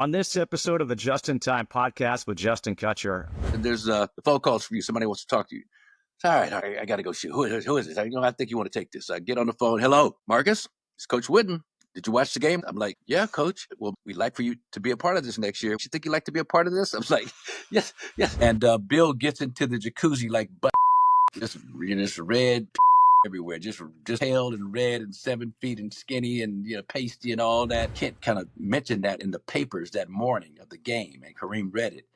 On this episode of the Just in Time podcast with Justin Kutcher. There's the phone calls for you. Somebody wants to talk to you. It's all right. I got to go shoot. Who is this? I think you want to take this. I get on the phone. Hello, Marcus. It's Coach Witten. Did you watch the game? I'm like, yeah, Coach. Well, we'd like for you to be a part of this next year. You think you'd like to be a part of this? I was like, yes. And Bill gets into the jacuzzi like butt. Just red everywhere, just pale and red and 7 feet and skinny and pasty and all that. Kent kind of mentioned that in the papers that morning of the game, and Kareem read it.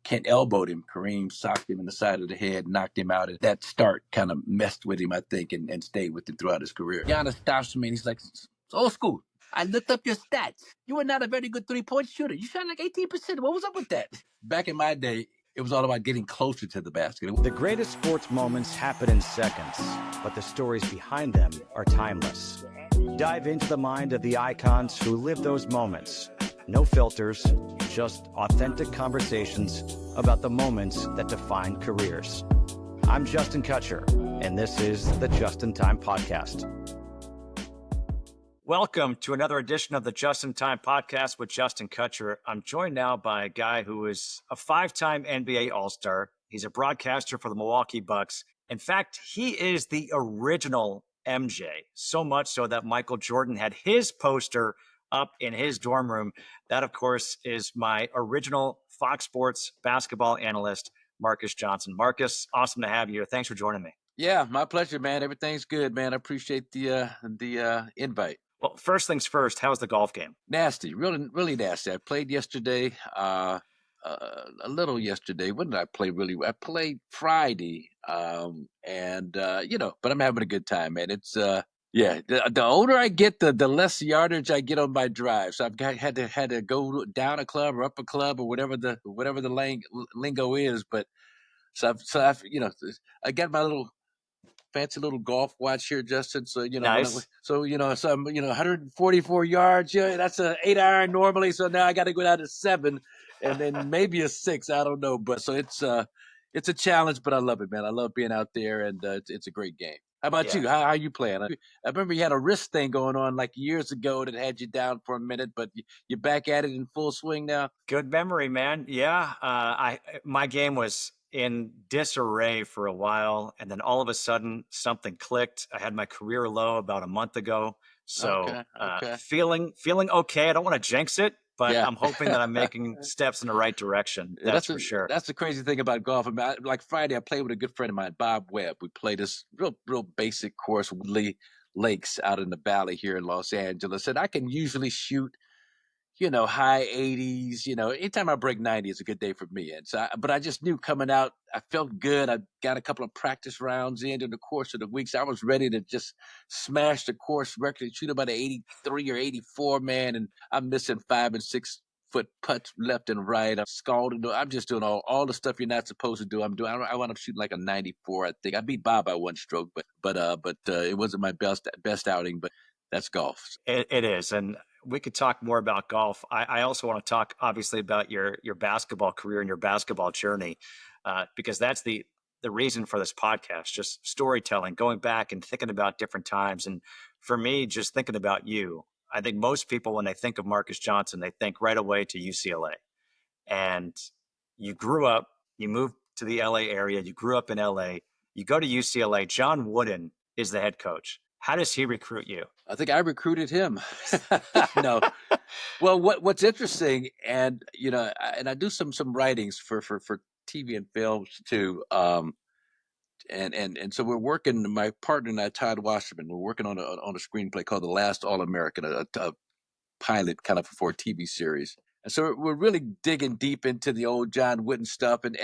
Kent elbowed him. Kareem socked him in the side of the head, knocked him out. That start kind of messed with him, I think, and stayed with him throughout his career. Giannis stops me and he's like, it's old school. I looked up your stats. You were not a very good three-point shooter. You shot like 18%. What was up with that? Back in my day, it was all about getting closer to the basket. The greatest sports moments happen in seconds, but the stories behind them are timeless. Dive into the mind of the icons who live those moments. No filters, just authentic conversations about the moments that define careers. I'm Justin Kutcher, and this is the Just in Time podcast. Welcome to another edition of the Just in Time podcast with Justin Kutcher. I'm joined now by a guy who is a 5-time NBA All-Star. He's a broadcaster for the Milwaukee Bucks. In fact, he is the original MJ, so much so that Michael Jordan had his poster up in his dorm room. That, of course, is my original Fox Sports basketball analyst, Marques Johnson. Marcus, awesome to have you here. Thanks for joining me. Yeah, my pleasure, man. Everything's good, man. I appreciate the invite. Well, first things first, how's the golf game? Nasty, really nasty. I played yesterday, a little yesterday. When did I play really well? I played Friday, but I'm having a good time, man. It's, the older I get, the less yardage I get on my drive. So I've had to go down a club or up a club or whatever the lingo is. But I've I got my little fancy little golf watch here, Justin. So, Nice. So I'm 144 yards. Yeah, that's an 8-iron normally. So now I got to go down to 7 and then maybe a 6. I don't know. But so it's a challenge, but I love it, man. I love being out there, and it's a great game. How about you? How you playing? I remember you had a wrist thing going on like years ago that had you down for a minute, but you're back at it in full swing now. Good memory, man. Yeah. My game was in disarray for a while, and then all of a sudden something clicked. I had my career low about a month ago. So Okay. Feeling okay. I don't want to jinx it, but I'm hoping that I'm making steps in the right direction. That's for sure. That's the crazy thing about golf. I mean, like Friday, I played with a good friend of mine, Bob Webb. We played this real basic course, Woodley Lakes out in the valley here in Los Angeles. And I can usually shoot, high 80s, anytime I break 90 is a good day for me. And so, but I just knew coming out, I felt good. I got a couple of practice rounds in the course of the weeks. I was ready to just smash the course record, shoot about an 83 or 84, man. And I'm missing 5 and 6 foot putts left and right. I'm scalding. I'm just doing all the stuff you're not supposed to do. I wound up shooting like a 94, I think. I beat Bob by 1 stroke, but it wasn't my best outing, but that's golf. It is. And we could talk more about golf. I also want to talk, obviously, about your basketball career and your basketball journey, because that's the reason for this podcast, just storytelling, going back and thinking about different times. And for me, just thinking about you, I think most people, when they think of Marques Johnson, they think right away to UCLA. And you grew up, you moved to the LA area, you grew up in LA, you go to UCLA. John Wooden is the head coach. How does he recruit you? I think I recruited him. No. Well, what's interesting, and I do some writings for TV and films too. And so we're working. My partner and I, Todd Wasserman, we're working on a screenplay called The Last All-American, a pilot kind of for a TV series. And so we're really digging deep into the old John Wooden stuff, and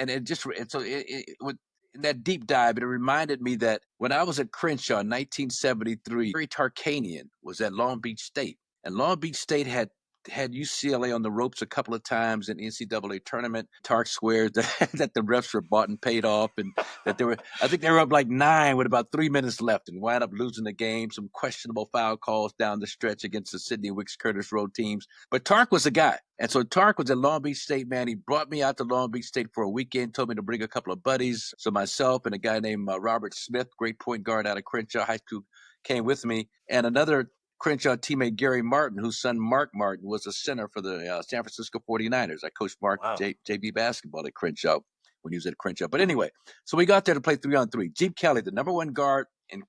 in that deep dive, it reminded me that when I was at Crenshaw in 1973, Tarkanian was at Long Beach State. And Long Beach State had UCLA on the ropes a couple of times in the NCAA tournament. Tark swears that the refs were bought and paid off, and that I think they were up like 9 with about 3 minutes left and wound up losing the game. Some questionable foul calls down the stretch against the Sidney Wicks Curtis Road teams. But Tark was the guy. And so Tark was at Long Beach State, man. He brought me out to Long Beach State for a weekend, told me to bring a couple of buddies. So myself and a guy named Robert Smith, great point guard out of Crenshaw High School, came with me. And another Crenshaw teammate Gary Martin, whose son Mark Martin was a center for the San Francisco 49ers. I coached Mark Wow. JV basketball at Crenshaw when he was at Crenshaw. But anyway, so we got there to play 3-on-3. Jeep Kelly, the number one guard in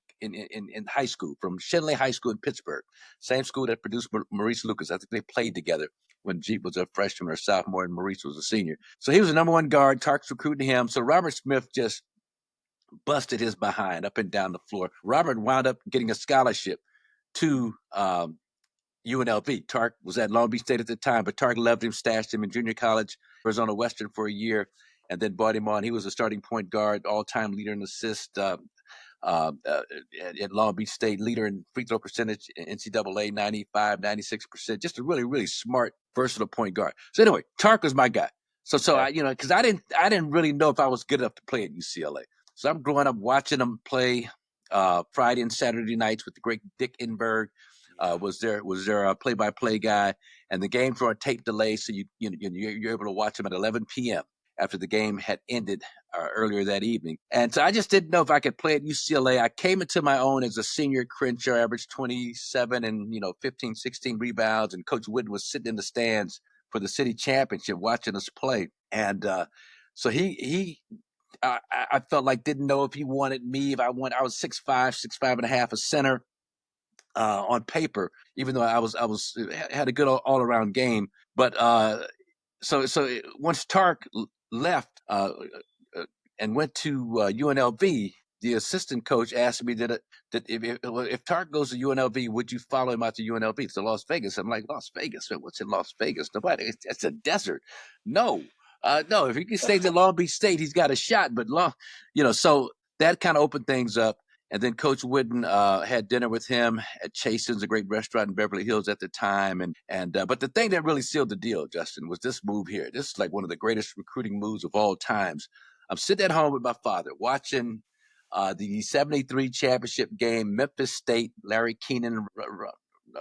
high school from Shenley High School in Pittsburgh, same school that produced Maurice Lucas. I think they played together when Jeep was a freshman or sophomore and Maurice was a senior. So he was the number one guard. Tark's recruiting him. So Robert Smith just busted his behind up and down the floor. Robert wound up getting a scholarship to UNLV. Tark was at Long Beach State at the time, but Tark loved him, stashed him in junior college, Arizona Western for a year, and then brought him on. He was a starting point guard, all-time leader in assists at Long Beach State, leader in free throw percentage, NCAA 95, 96%. Just a really, really smart, versatile point guard. So anyway, Tark was my guy. So I, because I didn't really know if I was good enough to play at UCLA. So I'm growing up watching them play Friday and Saturday nights with the great Dick Enberg. Was their play-by-play guy, and the games were on tape delay, so you're able to watch them at 11 p.m. after the game had ended earlier that evening. And so I just didn't know if I could play at UCLA. I came into my own as a senior at Crenshaw, averaged 27 and 15, 16 rebounds, and Coach Wooden was sitting in the stands for the city championship watching us play. And so I felt like didn't know if he wanted me. I was 6'5", 6'5.5", a center. On paper, even though I had a good all around game, but so once Tark left and went to UNLV, the assistant coach asked me that if Tark goes to UNLV, would you follow him out to UNLV? It's Las Vegas. I'm like, Las Vegas? What's in Las Vegas? Nobody. It's a desert. No. No. If he stays at Long Beach State, he's got a shot. But so that kind of opened things up. And then Coach Wooden had dinner with him at Chasen's, a great restaurant in Beverly Hills at the time. But the thing that really sealed the deal, Justin, was this move here. This is like one of the greatest recruiting moves of all times. I'm sitting at home with my father watching the 73 championship game, Memphis State, Larry Keenan,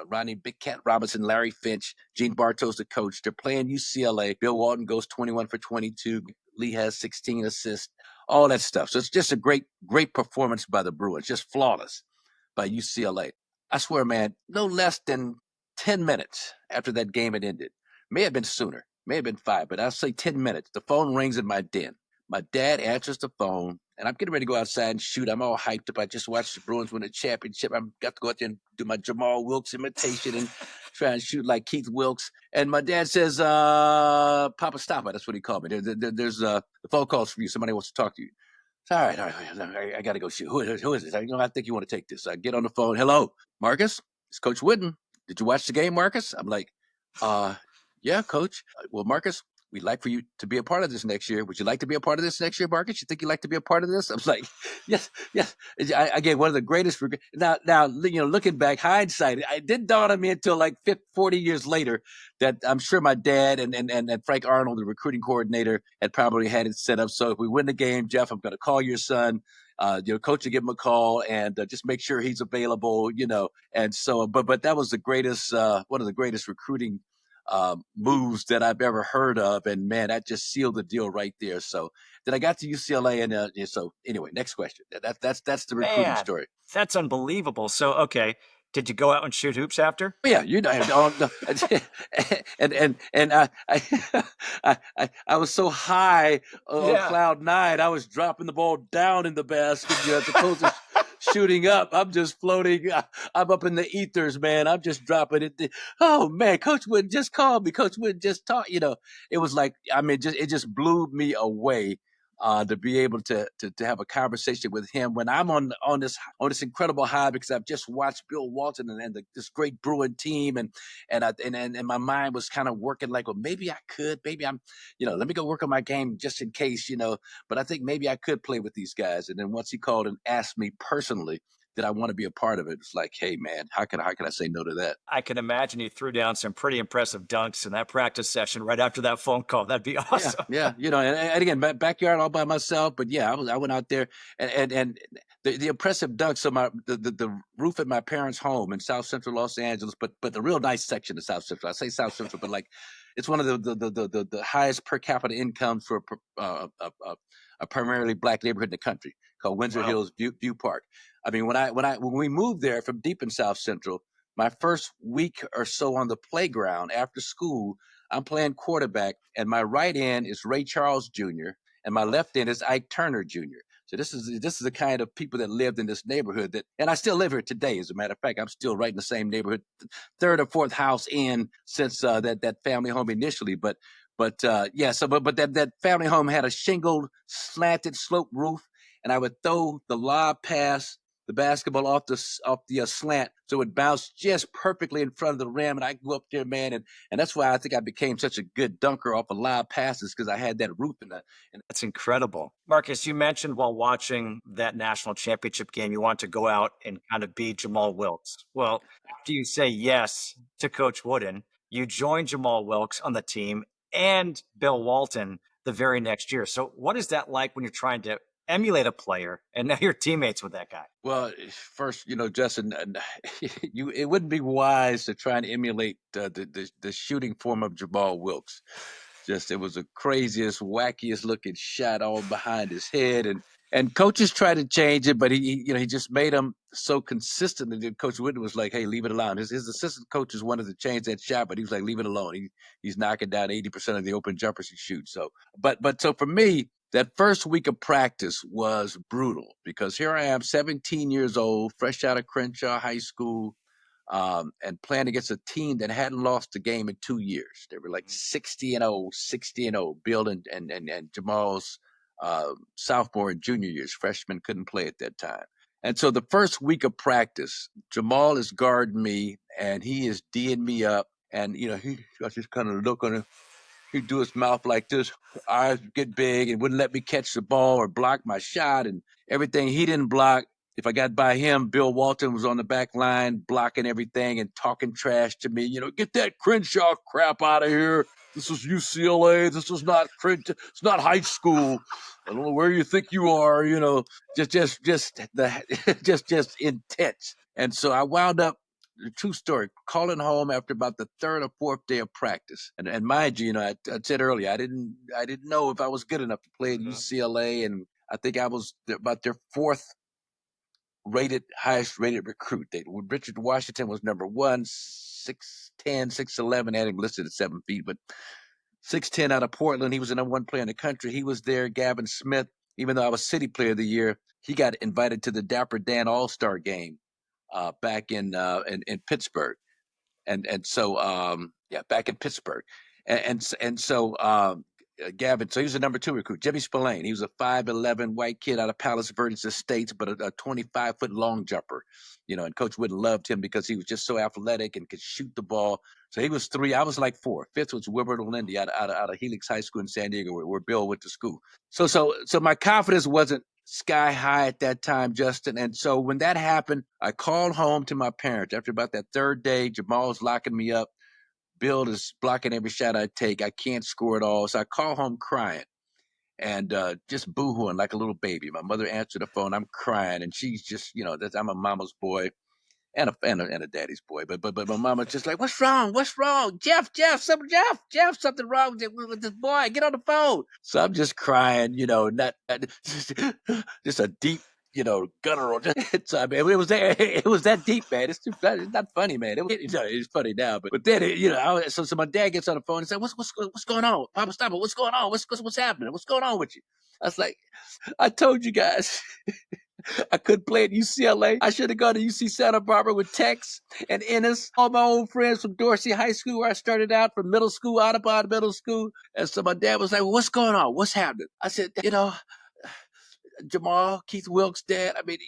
Ronnie Big Cat Robinson, Larry Finch, Gene Bartow's the coach. They're playing UCLA. Bill Walton goes 21 for 22. Lee has 16 assists, all that stuff. So it's just a great, great performance by the Bruins, just flawless by UCLA. I swear, man, no less than 10 minutes after that game had ended. May have been sooner, may have been 5, but I'll say 10 minutes. The phone rings in my den. My dad answers the phone, and I'm getting ready to go outside and shoot. I'm all hyped up. I just watched the Bruins win a championship. I've got to go out there and do my Jamal Wilkes imitation and try and shoot like Keith Wilkes. And my dad says, Papa, stop it. That's what he called me. There's the phone calls for you. Somebody wants to talk to you. All right. I got to go shoot. Who is this? I think you want to take this. I get on the phone. Hello, Marcus. It's Coach Wooden. Did you watch the game, Marcus? I'm like, yeah, Coach. Well, Marcus, we'd like for you to be a part of this next year. Would you like to be a part of this next year, Marcus? You think you'd like to be a part of this? I was like, yes. Again, one of the greatest. Now, looking back, hindsight, it didn't dawn on me until like 40 years later that I'm sure my dad and Frank Arnold, the recruiting coordinator, had probably had it set up. So if we win the game, Jeff, I'm going to call your son. Coach will give him a call and just make sure he's available. And so, but that was the greatest, one of the greatest recruiting moves that I've ever heard of. And man, that just sealed the deal right there. So then I got to UCLA and so anyway, next question. That's the recruiting story. That's unbelievable. So, okay. Did you go out and shoot hoops after? Yeah, and I was so high on cloud 9, I was dropping the ball down in the basket as opposed to shooting up. I'm just floating. I'm up in the ethers, man. I'm just dropping it. Oh man, Coach Wood just called me. Coach Wood just talked. It was like, it just blew me away. To be able to have a conversation with him when I'm on this incredible high because I've just watched Bill Walton and this great Bruin team and my mind was kind of working like, well, maybe I could, maybe I'm, let me go work on my game just in case, but I think maybe I could play with these guys. And then once he called and asked me personally that I want to be a part of it, it's like, hey man, how can I say no to that? I can imagine you threw down some pretty impressive dunks in that practice session right after that phone call. That'd be awesome. Yeah. And again, backyard all by myself, but yeah, I went out there and the impressive dunks. So the roof at my parents' home in South Central Los Angeles, but the real nice section of South Central. I say South Central, but like it's one of the highest per capita incomes for a primarily black neighborhood in the country called Windsor Hills View Park. I mean, when we moved there from deep in South Central, My first week or so on the playground after school, I'm playing quarterback, and my right end is Ray Charles Jr. and my left end is Ike Turner Jr. So this is the kind of people that lived in this neighborhood and I still live here today. As a matter of fact, I'm still right in the same neighborhood, third or fourth house in since that family home initially. But that family home had a shingled, slanted slope roof, and I would throw the lob pass the basketball off the slant, so it bounced just perfectly in front of the rim, and I go up there, man, and that's why I think I became such a good dunker off of live passes because I had that roof in the. That's incredible. Marques, you mentioned while watching that national championship game, you want to go out and kind of be Jamal Wilkes. Well, after you say yes to Coach Wooden, you join Jamal Wilkes on the team and Bill Walton the very next year. So what is that like when you're trying to emulate a player and now you're teammates with that guy? Well, first, Justin, it wouldn't be wise to try and emulate the shooting form of Jamal Wilkes. Just it was the craziest, wackiest looking shot all behind his head, and coaches tried to change it, but he just made him so consistent that Coach Wooden was like, "Hey, leave it alone." His assistant coaches wanted to change that shot, but he was like, "Leave it alone." He's knocking down 80% of the open jumpers he shoots. So, but so for me, that first week of practice was brutal because here I am, 17 years old, fresh out of Crenshaw High School, and playing against a team that hadn't lost a game in 2 years. They were like 60-0. Bill and Jamal's sophomore and junior years. Freshmen couldn't play at that time. And so the first week of practice, Jamal is guarding me, and he is D'ing me up. And, he got this kind of look on him. He'd do his mouth like this, eyes get big, and wouldn't let me catch the ball or block my shot. And everything he didn't block, if I got by him, Bill Walton was on the back line blocking everything and talking trash to me. Get that Crenshaw crap out of here. This is UCLA. This is not It's not high school. I don't know where you think you are. Just intense. And so I wound up. The true story, calling home after about the third or fourth day of practice. And mind you, I said earlier, I didn't know if I was good enough to play at UCLA. And I think I was about their highest rated recruit. Richard Washington was number one, 6'10", 6'11", had him listed at 7 feet, but 6'10" out of Portland. He was the number one player in the country. He was there. Gavin Smith, even though I was City Player of the Year, he got invited to the Dapper Dan All-Star game. Back in Pittsburgh, and so back in Pittsburgh, and so Gavin. So he was a number 2 recruit. Jimmy Spillane. He was a 5'11" white kid out of Palos Verdes Estates, but a 25-foot long jumper. And Coach Wooden loved him because he was just so athletic and could shoot the ball. So he was 3. I was like 4. 5th was Wilbert O'Lindy out of Helix High School in San Diego, where Bill went to school. So my confidence wasn't sky high at that time, Justin. And so when that happened, I called home to my parents. After about that third day, Jamal's locking me up. Bill is blocking every shot I take. I can't score at all. So I call home crying and just boo-hooing like a little baby. My mother answered the phone. I'm crying, and she's just, I'm a mama's boy and a daddy's boy. But my mama's just like, "What's wrong? What's wrong? Jeff, something wrong with this boy. Get on the phone." So I'm just crying, not just a deep, guttural. So I mean, it was that deep, man. It's not funny, man. It's funny now, but then so my dad gets on the phone and said, "What's going on, Papa? Stop it! What's going on? What's happening? What's going on with you?" I was like, "I told you guys." I couldn't play at UCLA. I should have gone to UC Santa Barbara with Tex and Ennis, all my old friends from Dorsey High School, where I started out from middle school, Audubon Middle School. And so my dad was like, "Well, what's going on? What's happening?" I said, Jamal, Keith Wilkes' dad, I mean,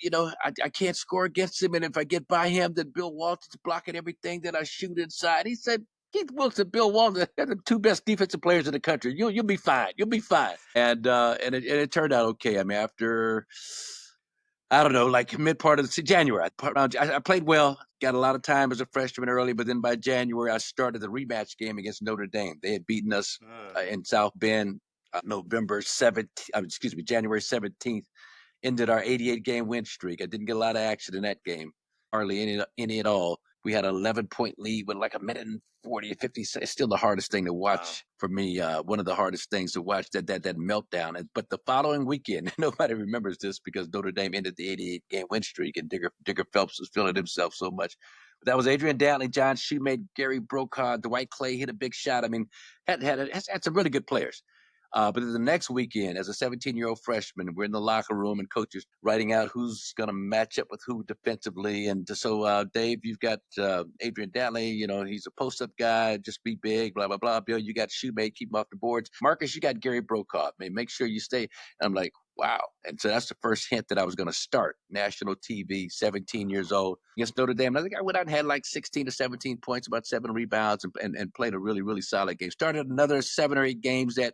I can't score against him. And if I get by him, then Bill Walton's blocking everything that I shoot inside. He said, "Keith Wilkes and Bill Walton are the 2 best defensive players in the country. You'll be fine. You'll be fine." And it turned out okay. I mean, after, I don't know, like mid part of January, I played well, got a lot of time as a freshman early, but then by January, I started the rematch game against Notre Dame. They had beaten us in South Bend January 17th, ended our 88-game win streak. I didn't get a lot of action in that game, hardly any at all. We had an 11-point lead with like a minute and 40 or 50 seconds. It's still the hardest thing to watch for me. One of the hardest things to watch, that meltdown. But the following weekend, nobody remembers this because Notre Dame ended the 88-game win streak, and Digger Phelps was feeling himself so much. That was Adrian Dantley, John Shoemate, Gary Brokaw, Dwight Clay hit a big shot. I mean, had some really good players. But then the next weekend, as a 17-year-old freshman, we're in the locker room and coaches writing out who's going to match up with who defensively. And so, Dave, you've got Adrian Dantley. He's a post-up guy. Just be big, blah, blah, blah. Bill, you got Shoemate. Keep him off the boards. Marcus, you got Gary Brokaw. Make sure you stay. And I'm like, wow. And so that's the first hint that I was going to start national TV, 17 years old against Notre Dame. And I think I went out and had like 16 to 17 points, about 7 rebounds, and played a really, really solid game. Started another 7 or 8 games that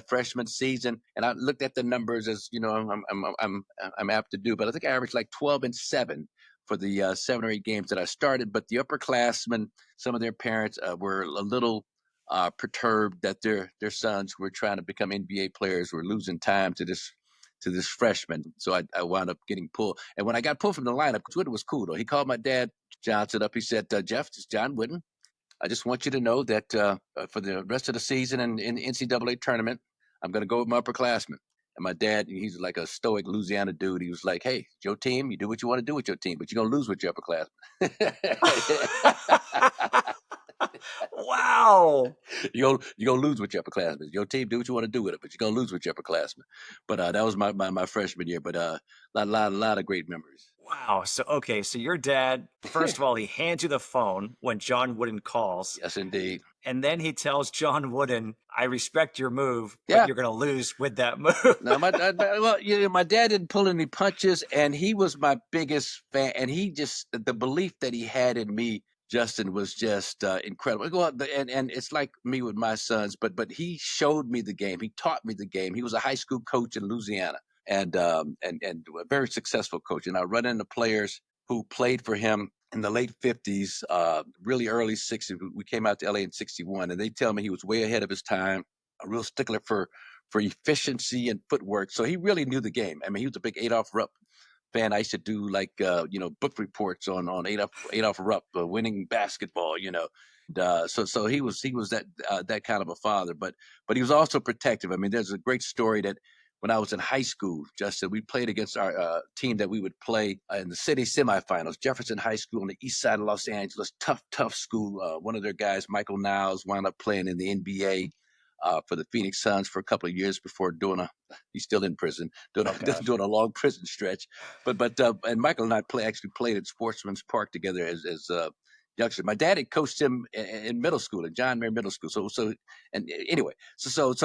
freshman season, and I looked at the numbers as I'm apt to do, but I think I averaged like 12-7 for the 7 or 8 games that I started. But the upperclassmen, some of their parents were a little perturbed that their sons were trying to become NBA players, were losing time to this freshman. So I wound up getting pulled. And when I got pulled from the lineup, Wooden was cool though. He called my dad Johnson up. He said, Jeff, this is John Wooden. I just want you to know that for the rest of the season and in the NCAA tournament, I'm going to go with my upperclassmen. And my dad, he's like a stoic Louisiana dude. He was like, hey, it's your team. You do what you want to do with your team, but you're going to lose with your upperclassmen. Wow. You're going to lose with your upperclassmen. Your team, do what you want to do with it, but you're going to lose with your upperclassmen. But that was my freshman year. But a lot of great memories. Wow. So your dad, first of all, he hands you the phone when John Wooden calls. Yes, indeed. And then he tells John Wooden, I respect your move, but Yeah. you're going to lose with that move. No, my dad didn't pull any punches, and he was my biggest fan. And the belief that he had in me, Justin, was just incredible. Well, and it's like me with my sons, but he showed me the game. He taught me the game. He was a high school coach in Louisiana. And a very successful coach. And I run into players who played for him in the late 50s, really early 60s. We came out to LA in 61, and they tell me he was way ahead of his time, a real stickler for efficiency and footwork. So he really knew the game. I mean, he was a big Adolph Rupp fan. I used to do like book reports on Adolph Rupp winning basketball. So he was that kind of a father, but he was also protective. I mean, there's a great story that when I was in high school, Justin, we played against our team that we would play in the city semifinals, Jefferson High School on the east side of Los Angeles. Tough school. One of their guys, Michael Niles, wound up playing in the NBA for the Phoenix Suns for a couple of years before he's still in prison, doing a long prison stretch. And Michael and I actually played at Sportsman's Park together as youngster. My dad had coached him in middle school at John Mayer Middle School. So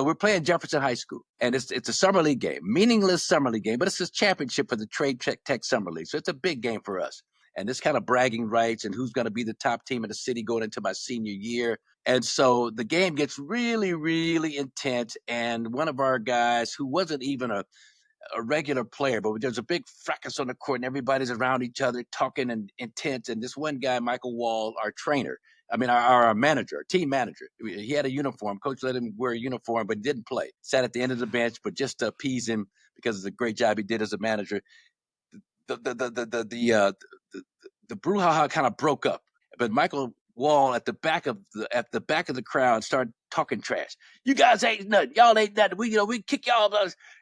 we're playing Jefferson High School, and it's a summer league game, meaningless summer league game, but it's a championship for the Trade Tech Summer League. So it's a big game for us. And this kind of bragging rights and who's going to be the top team in the city going into my senior year. And so the game gets really, really intense. And one of our guys, who wasn't even a regular player, but there's a big fracas on the court and everybody's around each other talking and intense. And this one guy, Michael Wall, our trainer, our manager, our team manager, he had a uniform. Coach let him wear a uniform, but he didn't play. Sat at the end of the bench, but just to appease him because of the great job he did as a manager. The brouhaha kind of broke up, but Michael Wall at the back of the crowd started talking trash. You guys ain't nothing. Y'all ain't nothing. We kick y'all.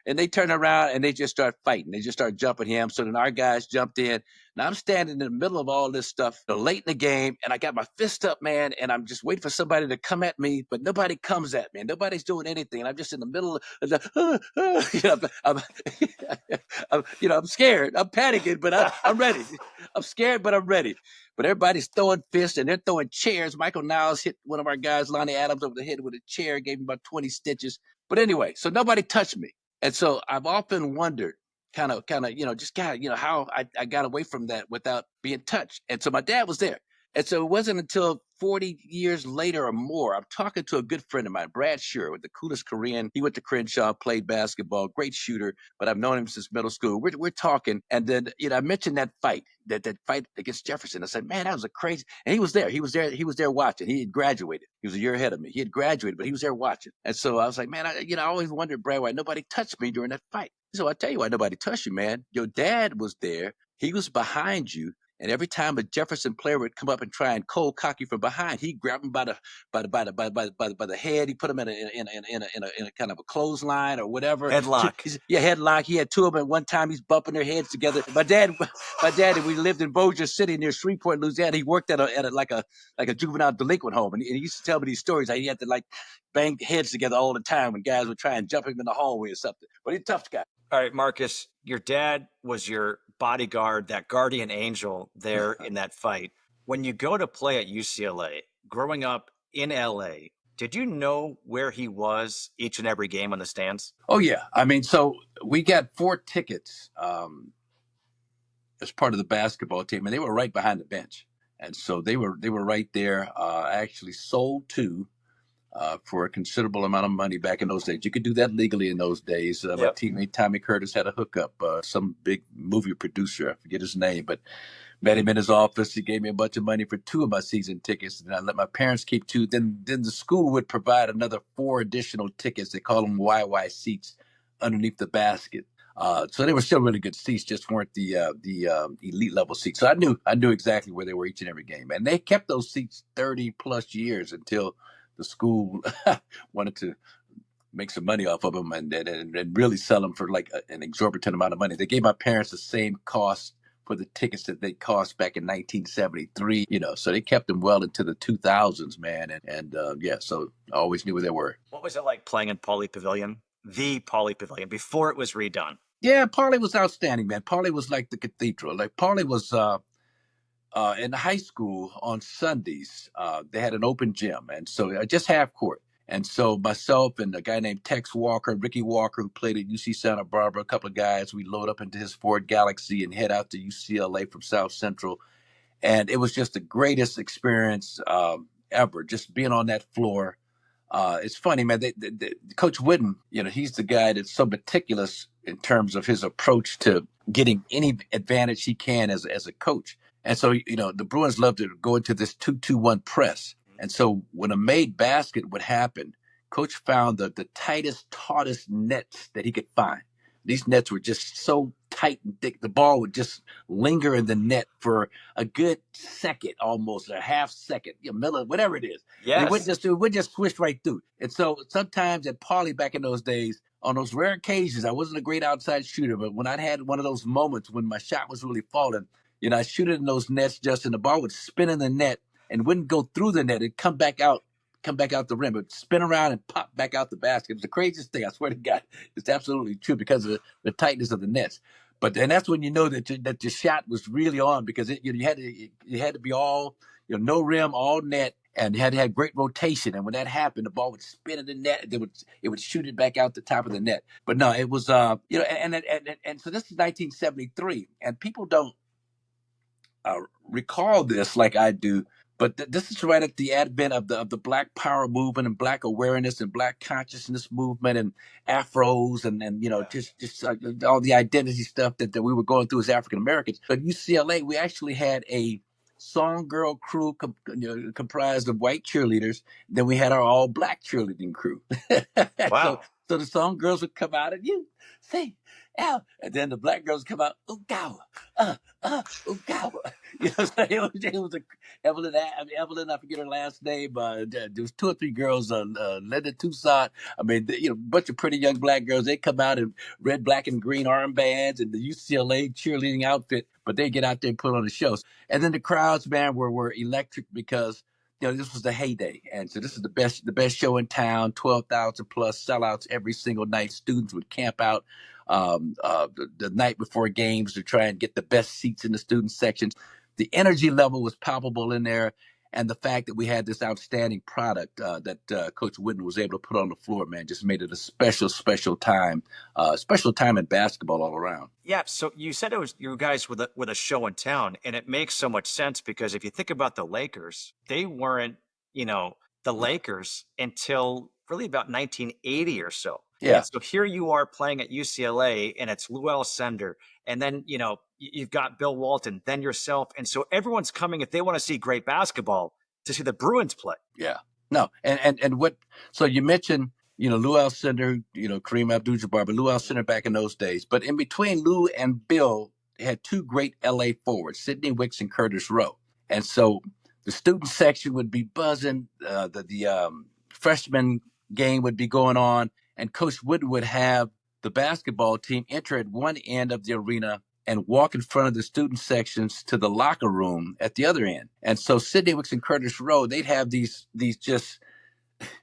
And they turn around and they just start fighting. They just start jumping him. So then our guys jumped in. Now I'm standing in the middle of all this stuff late in the game, and I got my fist up, man, and I'm just waiting for somebody to come at me, but nobody comes at me, and nobody's doing anything. And I'm just in the middle of the, I'm scared. I'm panicking, but I'm ready. I'm scared, but I'm ready. But everybody's throwing fists and they're throwing chairs. Michael Niles hit one of our guys, Lonnie Adams, over the head with a chair, gave him about 20 stitches. But anyway, so nobody touched me. And so I've often wondered how I got away from that without being touched. And so my dad was there. And so it wasn't until 40 years later or more, I'm talking to a good friend of mine, Brad Shure, with the coolest Korean. He went to Crenshaw, played basketball, great shooter, but I've known him since middle school. We're talking, and then I mentioned that fight against Jefferson. I said, man, that was a crazy. And he was there. He was there watching. He had graduated. He was a year ahead of me. He had graduated, but he was there watching. And so I was like, man, I always wondered, Brad, why nobody touched me during that fight. So I tell you why nobody touched you, man. Your dad was there. He was behind you. And every time a Jefferson player would come up and try and cold cock you from behind, he'd grab him by the head. He put him in a kind of a clothesline or whatever. Headlock. Yeah, headlock. He had two of them at one time. He's bumping their heads together. My dad, we lived in Bossier City near Shreveport, Louisiana. He worked at a juvenile delinquent home, and he used to tell me these stories. How he had to like bang heads together all the time when guys would try and jump him in the hallway or something. But he's a tough guy. All right, Marques, your dad was your bodyguard, that guardian angel there in that fight. When you go to play at UCLA, growing up in LA, did you know where he was each and every game on the stands? Oh, yeah. I mean, so we got 4 tickets as part of the basketball team, and they were right behind the bench. And so they were right there. I actually sold 2. For a considerable amount of money back in those days. You could do that legally in those days. My teammate Tommy Curtis had a hookup, some big movie producer, I forget his name, but met him in his office. He gave me a bunch of money for 2 of my season tickets, and I let my parents keep 2. Then the school would provide another 4 additional tickets. They call them YY seats underneath the basket. So they were still really good seats, just weren't the elite level seats. So I knew exactly where they were each and every game, and they kept those seats 30 plus years until the school wanted to make some money off of them and really sell them for like an exorbitant amount of money. They gave my parents the same cost for the tickets that they cost back in 1973, so they kept them well into the 2000s, man. And so I always knew where they were. What was it like playing in Pauley Pavilion? The Pauley Pavilion, before it was redone? Yeah, Pauley was outstanding, man. Pauley was like the cathedral. Like Pauley was in high school on Sundays, they had an open gym, and so just half court. And so myself and a guy named Tex Walker, Ricky Walker, who played at UC Santa Barbara, a couple of guys, we load up into his Ford Galaxy and head out to UCLA from South Central. And it was just the greatest experience ever, just being on that floor. It's funny, man. Coach Wooden, he's the guy that's so meticulous in terms of his approach to getting any advantage he can as a coach. And so, the Bruins love to go into this 2-2-1 press. And so when a made basket would happen, Coach found the tightest, tautest nets that he could find. These nets were just so tight and thick. The ball would just linger in the net for a good second, almost a half second, milli, whatever it is. Yes. It would just swish right through. And so sometimes at Pauley back in those days, on those rare occasions, I wasn't a great outside shooter, but when I had one of those moments when my shot was really falling, I shoot it in those nets, Justin, the ball would spin in the net and wouldn't go through the net. It'd come back out the rim. It would spin around and pop back out the basket. It was the craziest thing. I swear to God, it's absolutely true because of the tightness of the nets. But then that's when you know that your shot was really on, because you had to be all, no rim, all net, and you had to have great rotation. And when that happened, the ball would spin in the net. It would shoot it back out the top of the net. But no, it was and so this is 1973, and people don't recall this like I do, but this is right at the advent of the Black Power movement and Black awareness and Black consciousness movement and afros and just all the identity stuff that we were going through as African Americans. But UCLA, we actually had a song girl crew comprised of white cheerleaders. Then we had our all Black cheerleading crew. Wow. So the song girls would come out and you say, L, and then the Black girls come out, Ugawa, Ugawa. It was Evelyn, I forget her last name. There was 2 or 3 girls, Linda Tucson. I mean, a bunch of pretty young Black girls. They come out in red, black, and green armbands and the UCLA cheerleading outfit, but they get out there and put on the shows. And then the crowds, man, were electric because this was the heyday. And so this is the best show in town, 12,000 plus sellouts every single night. Students would camp out the night before games to try and get the best seats in the student sections. The energy level was palpable in there. And the fact that we had this outstanding product that Coach Wooden was able to put on the floor, man, just made it a special time in basketball all around. Yeah. So you said it was you guys with a show in town, and it makes so much sense because if you think about the Lakers, they weren't, the Lakers until really about 1980 or so. Yeah. And so here you are playing at UCLA, and it's Lou Alcindor, and then you've got Bill Walton, then yourself, and so everyone's coming if they want to see great basketball to see the Bruins play. Yeah. No, and what? So you mentioned Lou Alcindor, Kareem Abdul-Jabbar, but Lou Alcindor back in those days. But in between Lou and Bill, had two great LA forwards, Sidney Wicks and Curtis Rowe. And so the student section would be buzzing, the freshman game would be going on, and Coach Wooden would have the basketball team enter at one end of the arena and walk in front of the student sections to the locker room at the other end. And so Sidney Wicks and Curtis Rowe, they'd have these just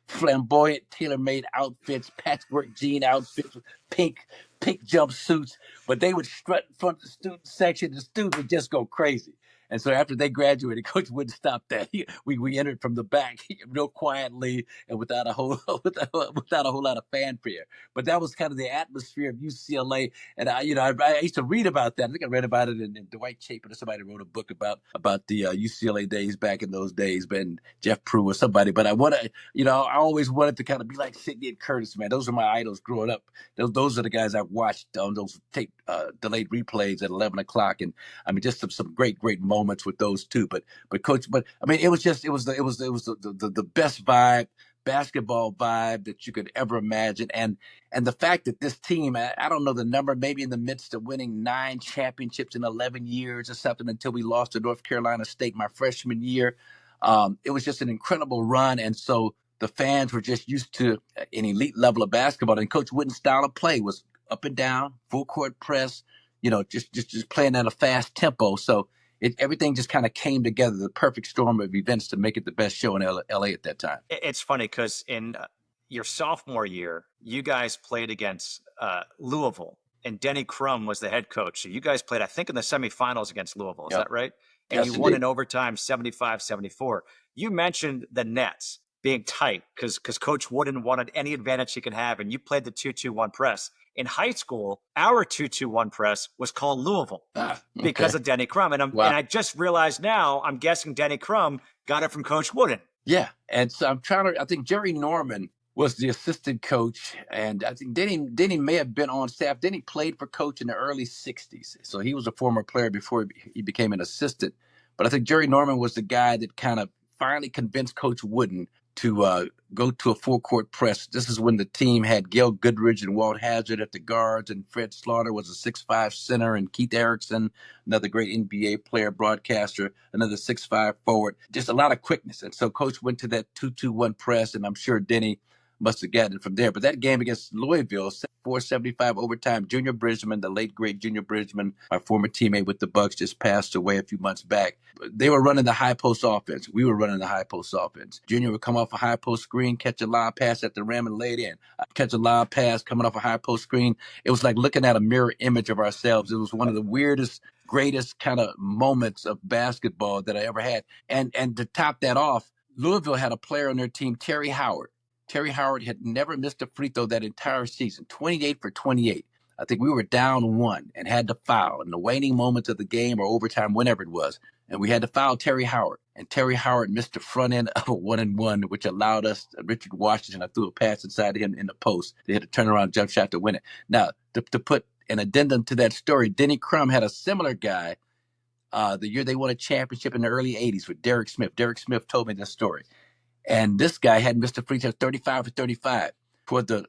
flamboyant, tailor-made outfits, patchwork jean outfits, pink jumpsuits, but they would strut in front of the student section. The students would just go crazy. And so after they graduated, Coach wouldn't stop that. We entered from the back real quietly and without a whole lot of fanfare. But that was kind of the atmosphere of UCLA. And I used to read about that. I think I read about it in Dwight Chapin or somebody wrote a book about the UCLA days back in those days, Ben Jeff Prue or somebody. But I always wanted to kind of be like Sidney and Curtis, man. Those are my idols growing up. Those are the guys I watched on those tape delayed replays at 11 o'clock. And I mean, just some great moments with those two. But I mean, it was the best vibe, basketball vibe that you could ever imagine. And the fact that this team, I don't know the number, maybe in the midst of winning 9 championships in 11 years or something until we lost to North Carolina State my freshman year. It was just an incredible run. And so the fans were just used to an elite level of basketball. And Coach Wooden's style of play was up and down, full court press, just playing at a fast tempo. So everything just kind of came together, the perfect storm of events to make it the best show in LA at that time. It's funny because in your sophomore year, you guys played against Louisville, and Denny Crum was the head coach. So you guys played, I think, in the semifinals against Louisville. Is that right? And yes, you won in overtime 75-74. You mentioned the nets being tight because Coach Wooden wanted any advantage he could have, and you played the 2-2-1 press. In high school, our 2-2-1 press was called Louisville because of Denny Crum. And I just realized now, I'm guessing Denny Crum got it from Coach Wooden. Yeah. And so I think Jerry Norman was the assistant coach. And I think Denny may have been on staff. Denny played for Coach in the early 60s. So he was a former player before he became an assistant. But I think Jerry Norman was the guy that kind of finally convinced Coach Wooden to go to a full-court press. This is when the team had Gail Goodrich and Walt Hazard at the guards, and Fred Slaughter was a 6'5" center, and Keith Erickson, another great NBA player, broadcaster, another 6'5" forward. Just a lot of quickness. And so Coach went to that 2-2-1 press, and I'm sure Denny must have gotten it from there. But that game against Louisville, 475 overtime, Junior Bridgman, the late, great Junior Bridgman, my former teammate with the Bucks, just passed away a few months back. They were running the high post offense. We were running the high post offense. Junior would come off a high post screen, catch a lob pass at the rim and lay it in. Catch a lob pass coming off a high post screen. It was like looking at a mirror image of ourselves. It was one of the weirdest, greatest kind of moments of basketball that I ever had. And to top that off, Louisville had a player on their team, Terry Howard. Terry Howard had never missed a free throw that entire season, 28 for 28. I think we were down 1 and had to foul in the waning moments of the game or overtime, whenever it was. And we had to foul Terry Howard. And Terry Howard missed the front end of a 1-and-1, which allowed us, Richard Washington, I threw a pass inside him in the post. They had a turnaround jump shot to win it. Now, to put an addendum to that story, Denny Crum had a similar guy the year they won a championship in the early 80s with Derek Smith. Derek Smith told me this story. And this guy had missed a free throw 35 for 35. Toward the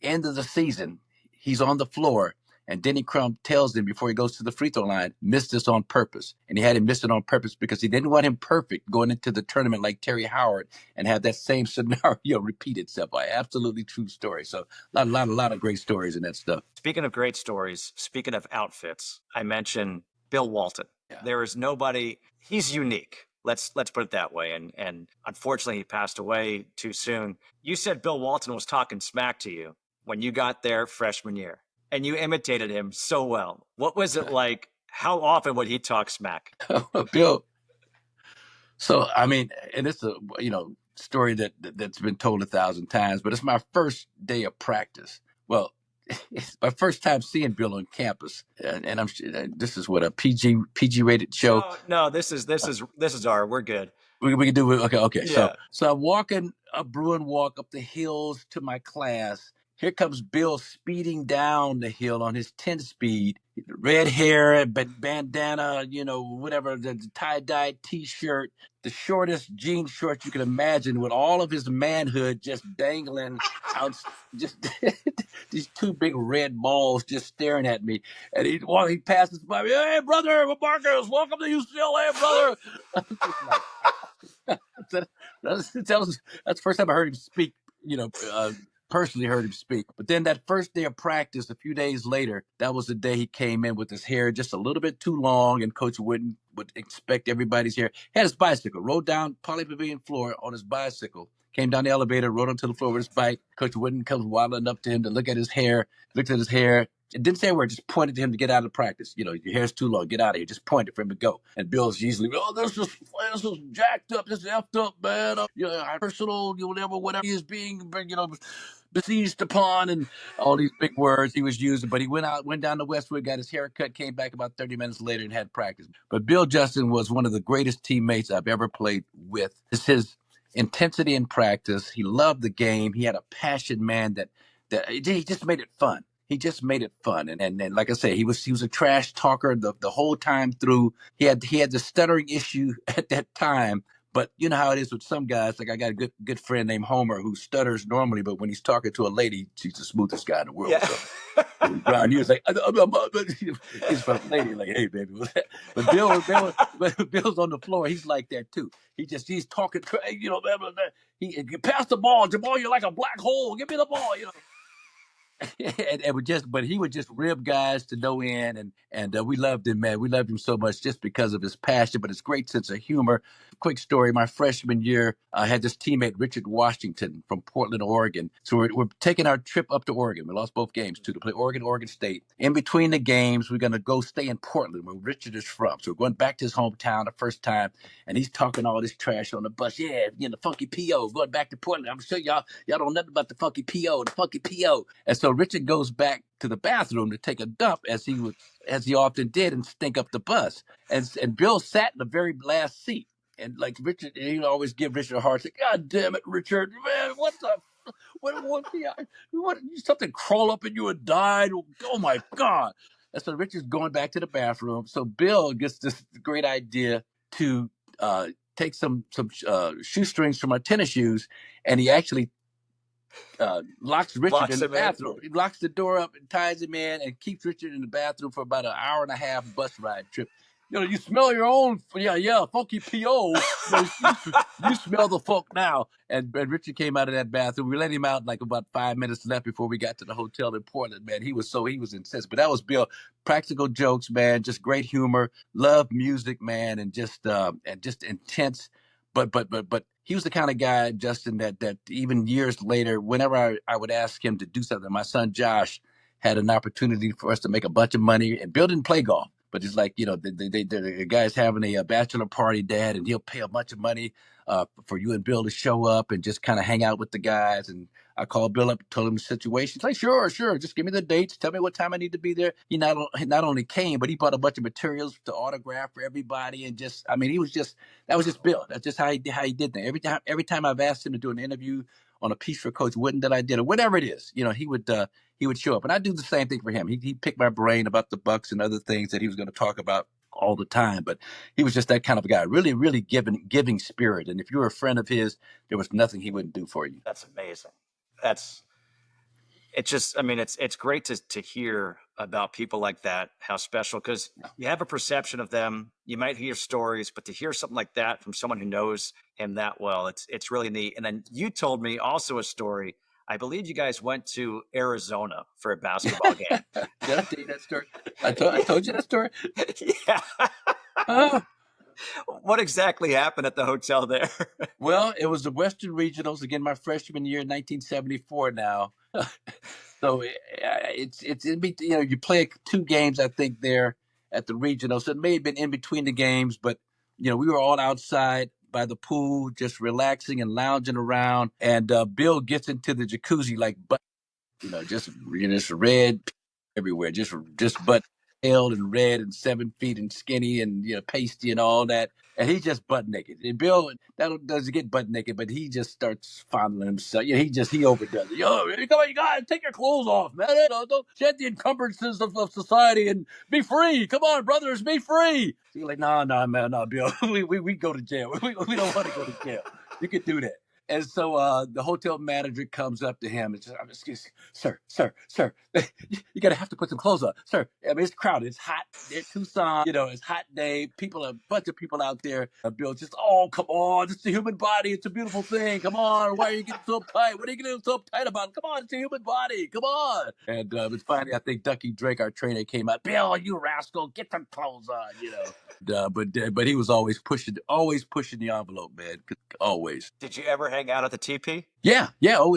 end of the season, he's on the floor, and Denny Crum tells him before he goes to the free throw line, missed this on purpose. And he had him miss it on purpose because he didn't want him perfect going into the tournament like Terry Howard and have that same scenario repeat itself. Absolutely true story. So a lot of great stories in that stuff. Speaking of great stories, speaking of outfits, I mentioned Bill Walton. Yeah. There is nobody, he's unique. Let's put it that way. And unfortunately, he passed away too soon. You said Bill Walton was talking smack to you when you got there freshman year, and you imitated him so well. What was it like? How often would he talk smack? Bill. So, I mean, and it's a story that's been told 1,000 times, but it's my first day of practice. Well, it's my first time seeing Bill on campus, and this is what a PG rated show. No, this is we're good. We can do it. Okay. Yeah. So I'm walking a Bruin walk up the hills to my class, Here comes Bill speeding down the hill on his 10-speed, red hair, bandana, whatever, the tie-dye T-shirt, the shortest jean shorts you can imagine, with all of his manhood just dangling out, just these two big red balls just staring at me. And he passes by me, "Hey, brother, Marcus, welcome to UCLA, brother." That's the first time I heard him speak, personally heard him speak. But then that first day of practice, a few days later, that was the day he came in with his hair just a little bit too long, and Coach Wooden would expect everybody's hair. Had his bicycle, rode down Pauley Pavilion floor on his bicycle, came down the elevator, rode onto the floor with his bike. Coach Wooden comes waddling up to him to look at his hair, looked at his hair. It didn't say a word, just pointed to him to get out of practice. Your hair's too long, get out of here. Just pointed for him to go. And Bill's usually, this is jacked up, this is effed up, man. Personal, whatever he is being, besieged upon, and all these big words he was using. But he went down to Westwood, got his hair cut, came back about 30 minutes later and had practice. But Bill Justin was one of the greatest teammates I've ever played with. It's his intensity in practice. He loved the game. He had a passion, man, that he just made it fun. He just made it fun. And like I say, he was a trash talker the whole time through. He had the stuttering issue at that time. But you know how it is with some guys. Like I got a good friend named Homer who stutters normally, but when he's talking to a lady, she's the smoothest guy in the world. Yeah. So Brian, he was like, he's from a lady, like, hey, baby. But Bill's on the floor. He's like that too. He's talking, he pass the ball, Jamal. You're like a black hole. Give me the ball, but he would just rib guys to no end, and we loved him, man. We loved him so much just because of his passion, but his great sense of humor. Quick story: my freshman year, I had this teammate Richard Washington from Portland, Oregon. So we're taking our trip up to Oregon. We lost both games too, to play Oregon State. In between the games, we're gonna go stay in Portland, where Richard is from. So we're going back to his hometown the first time, and he's talking all this trash on the bus. Yeah, the funky PO, going back to Portland. I'm sure y'all don't know nothing about the funky PO, and so Richard goes back to the bathroom to take a dump, as he often did, and stink up the bus. And Bill sat in the very last seat. And like Richard, he'd always give Richard a hard time. God damn it, Richard, man, what something crawl up in you and died? Oh my God. And so Richard's going back to the bathroom. So Bill gets this great idea to take some shoestrings from our tennis shoes, and he actually locks Richard in the bathroom. He locks the door up and ties him in and keeps Richard in the bathroom for about an hour and a half bus ride trip. You smell your own, funky PO. You smell the funk now. And Richard came out of that bathroom. We let him out like about 5 minutes left before we got to the hotel in Portland, man. He was incensed. But that was Bill. Practical jokes, man. Just great humor. Love music, man. And just intense. But he was the kind of guy, Justin, that even years later, whenever I would ask him to do something, my son Josh had an opportunity for us to make a bunch of money. And Bill didn't play golf, but it's like, the guy's having a bachelor party, Dad, and he'll pay a bunch of money for you and Bill to show up and just kind of hang out with the guys. And I called Bill up, told him the situation. He's like, sure. Just give me the dates. Tell me what time I need to be there. He not only came, but he bought a bunch of materials to autograph for everybody. And that was just Bill. That's just how he did that. Every time I've asked him to do an interview on a piece for Coach Wooden that I did, or whatever it is, he would show up. And I do the same thing for him. He picked my brain about the Bucks and other things that he was going to talk about all the time, but he was just that kind of a guy, really, really giving spirit. And if you were a friend of his, there was nothing he wouldn't do for you. That's amazing. It's great to hear about people like that, how special, because you have a perception of them. You might hear stories, but to hear something like that from someone who knows him that well, it's really neat. And then you told me also a story. I believe you guys went to Arizona for a basketball game. Did I tell you that story? I told you that story? Yeah. What exactly happened at the hotel there? Well, it was the Western Regionals, again, my freshman year in 1974 now. So it's in between, you play 2 games, I think, there at the regional. So it may have been in between the games, but, we were all outside by the pool, just relaxing and lounging around. And Bill gets into the jacuzzi like, just red everywhere, just butt. pale and red and 7 feet and skinny and pasty and all that. And he's just butt naked. And Bill doesn't get butt naked, but he just starts fondling himself. He overdoes it. Come on, you guys, take your clothes off, man. Don't shed the encumbrances of society and be free. Come on, brothers, be free. So you're like, no, man, no, Bill. we go to jail. We don't want to go to jail. You can do that. And so the hotel manager comes up to him and says, excuse me, sir, you gotta have to put some clothes on, sir. I mean, it's crowded, it's hot. It's Tucson, it's hot day. A bunch of people out there. Bill just, oh, come on, it's the human body. It's a beautiful thing. Come on, why are you getting so uptight? What are you getting so uptight about? Come on, it's a human body. Come on. And it's finally, I think Ducky Drake, our trainer, came out. Bill, you rascal, get some clothes on, But he was always pushing the envelope, man. Always. Did you ever hang out at the TP? Yeah. Oh,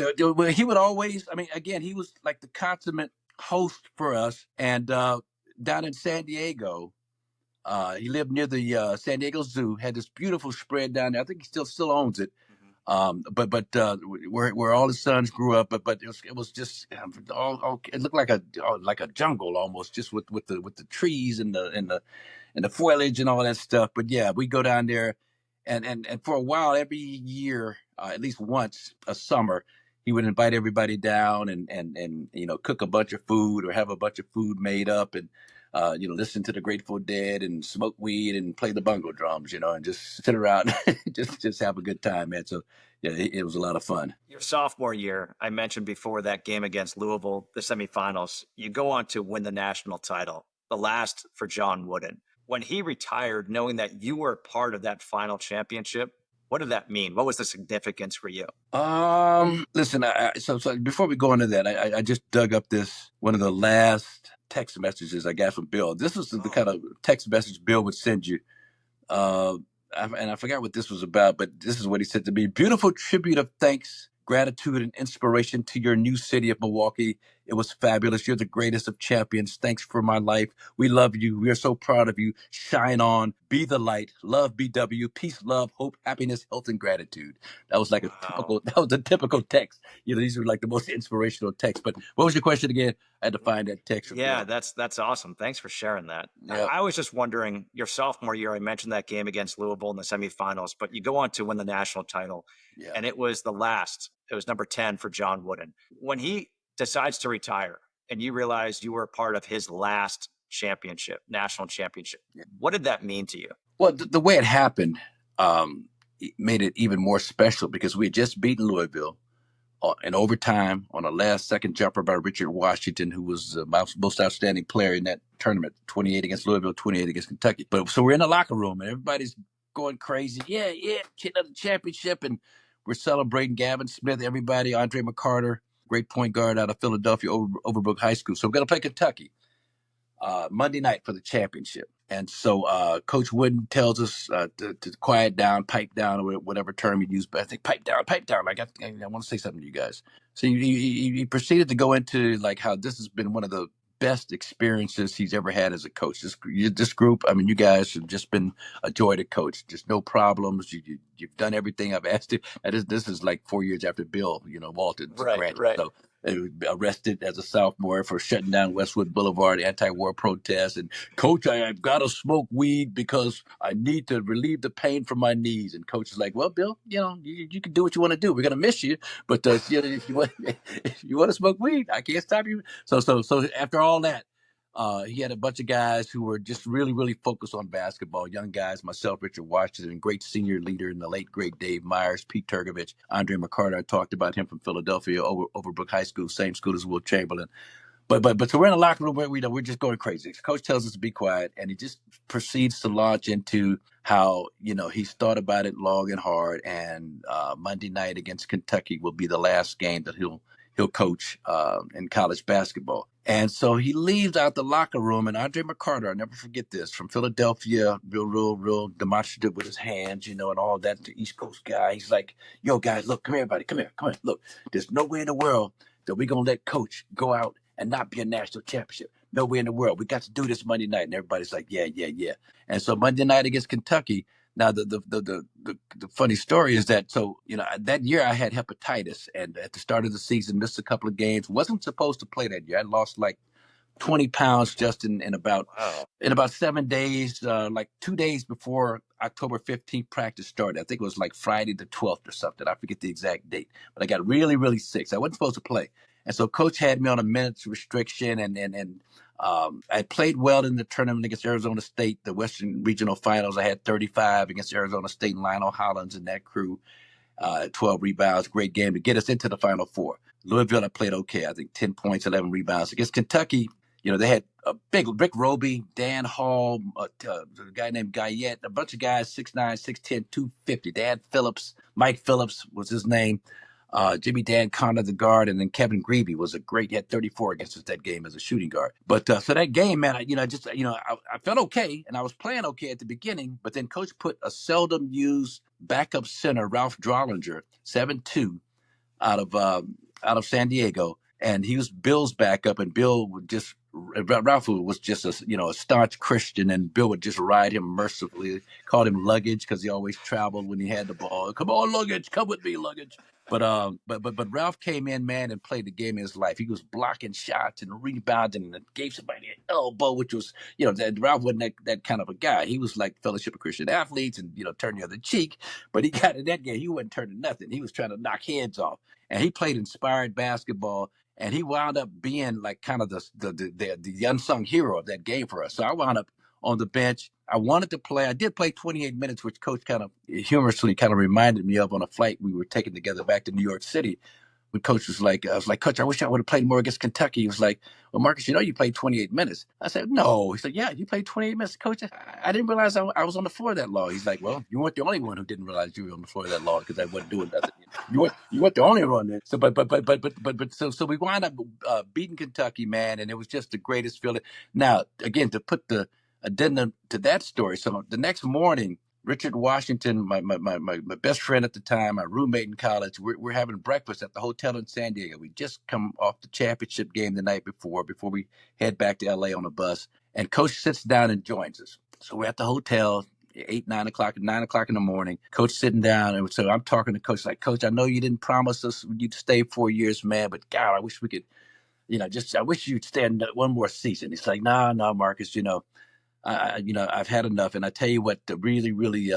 he would always. I mean, again, he was like the consummate host for us. And down in San Diego, he lived near the San Diego Zoo. Had this beautiful spread down there. I think he still owns it. But where all his sons grew up, but it was just all it looked like a jungle almost, just with the trees and the foliage and all that stuff. But yeah, we go down there. And for a while, every year, at least once a summer, he would invite everybody down and cook a bunch of food or have a bunch of food made up and listen to the Grateful Dead and smoke weed and play the bongo drums, and just sit around, just have a good time, man. So yeah, it was a lot of fun. Your sophomore year, I mentioned before that game against Louisville, the semifinals, you go on to win the national title, the last for John Wooden. When he retired, knowing that you were part of that final championship, what did that mean? What was the significance for you? Listen, so before we go into that, I just dug up one of the last text messages I got from Bill. This was the kind of text message Bill would send you. And I forgot what this was about, but this is what he said to me. Beautiful tribute of thanks, gratitude, and inspiration to your new city of Milwaukee. It was fabulous. You're the greatest of champions. Thanks for my life. We love you. We are so proud of you. Shine on. Be the light. Love BW. Peace, love, hope, happiness, health, and gratitude. That was like a typical text. These are like the most inspirational texts. But what was your question again? I had to find that text. Yeah, that's awesome. Thanks for sharing that. Yep. I was just wondering, your sophomore year, I mentioned that game against Louisville in the semifinals, but you go on to win the national title, and it was the last. It was number 10 for John Wooden. When he decides to retire and you realize you were a part of his last championship, national championship, what did that mean to you? Well, the way it happened it made it even more special because we had just beaten Louisville in overtime on a last-second jumper by Richard Washington, who was the most outstanding player in that tournament, 28 against Louisville, 28 against Kentucky. So we're in the locker room, and everybody's going crazy. Yeah, getting another championship, and we're celebrating Gavin Smith, everybody, Andre McCarter, great point guard out of Philadelphia, Overbrook High School. So we're going to play Kentucky Monday night for the championship. And so Coach Wooden tells us to quiet down, pipe down, or whatever term he used. But I think pipe down. I want to say something to you guys. So he proceeded to go into like how this has been one of the best experiences he's ever had as a coach. This group, I mean, you guys have just been a joy to coach. Just no problems. You've done everything I've asked you. This is like 4 years after Bill, Walton. Right. So they were arrested as a sophomore for shutting down Westwood Boulevard anti-war protests. And Coach, I've got to smoke weed because I need to relieve the pain from my knees. And Coach is like, well, Bill, you can do what you want to do. We're gonna miss you, but if you want to smoke weed, I can't stop you. So after all that, he had a bunch of guys who were just really, really focused on basketball. Young guys, myself, Richard Washington, great senior leader in the late, great Dave Myers, Pete Turgovich, Andre McCarter. I talked about him from Philadelphia, Overbrook High School, same school as Will Chamberlain. But so we're in the locker room where we're just going crazy. Coach tells us to be quiet, and he just proceeds to launch into how he's thought about it long and hard. And Monday night against Kentucky will be the last game that he'll coach in college basketball. And so he leaves out the locker room, and Andre McCarter, I'll never forget this, from Philadelphia, real demonstrative with his hands, and all that, the East Coast guy. He's like, yo, guys, look, come here, everybody, come here. Look, there's no way in the world that we're going to let Coach go out and not be a national championship. No way in the world. We got to do this Monday night. And everybody's like, yeah. And so Monday night against Kentucky. Now, the funny story is that, that year I had hepatitis, and at the start of the season, missed a couple of games. Wasn't supposed to play that year. I lost like 20 pounds just in about Wow. 7 days, like 2 days before October 15th practice started. I think it was like Friday the 12th or something. I forget the exact date, but I got really, really sick. So I wasn't supposed to play. And so coach had me on a minutes restriction, and I played well in the tournament against Arizona State, the Western Regional Finals. I had 35 against Arizona State and Lionel Hollins and that crew. 12 rebounds, great game to get us into the Final Four. Louisville, I played okay. I think 10 points, 11 rebounds. Against Kentucky, they had a big Rick Roby, Dan Hall, a guy named Guyette, a bunch of guys, 6'9", 6'10", 250. Dan Phillips, Mike Phillips was his name. Jimmy Dan Conner, the guard, and then Kevin Greavy was a great. He had 34 against us that game as a shooting guard. But so that game, man, I felt okay, and I was playing okay at the beginning. But then coach put a seldom used backup center, Ralph Drollinger, 7'2", out of San Diego, and he was Bill's backup, and Bill would just. Ralph was just a staunch Christian, and Bill would just ride him mercifully. Called him luggage because he always traveled when he had the ball. Come on, luggage, come with me, luggage. But Ralph came in, man, and played the game of his life. He was blocking shots and rebounding and gave somebody an elbow, which was, that Ralph wasn't that kind of a guy. He was like Fellowship of Christian Athletes and, turn the other cheek. But he got in that game. He wasn't turning nothing. He was trying to knock heads off. And he played inspired basketball. And he wound up being like kind of the unsung hero of that game for us. So I wound up on the bench. I wanted to play. I did play 28 minutes, which coach kind of humorously kind of reminded me of on a flight we were taking together back to New York City. When coach was like, I was like, Coach, I wish I would have played more against Kentucky. He was like, well, Marcus, you played 28 minutes. I said, no. He said, yeah, you played 28 minutes. Coach, I didn't realize I was on the floor that long. He's like, well, you weren't the only one who didn't realize you were on the floor that long because I wasn't doing nothing. You weren't the only one. There. So, so we wound up beating Kentucky, man, and it was just the greatest feeling. Now, again, to put the addendum to that story. So the next morning, Richard Washington, my best friend at the time, my roommate in college, we're having breakfast at the hotel in San Diego. We just come off the championship game the night before we head back to LA on a bus. And coach sits down and joins us. So we're at the hotel, 9 o'clock in the morning. Coach sitting down. And so I'm talking to coach like, Coach, I know you didn't promise us you'd stay 4 years, man, but God, I wish we could, I wish you'd stay one more season. He's like, no, Marcus, I've had enough. And I tell you what, really, really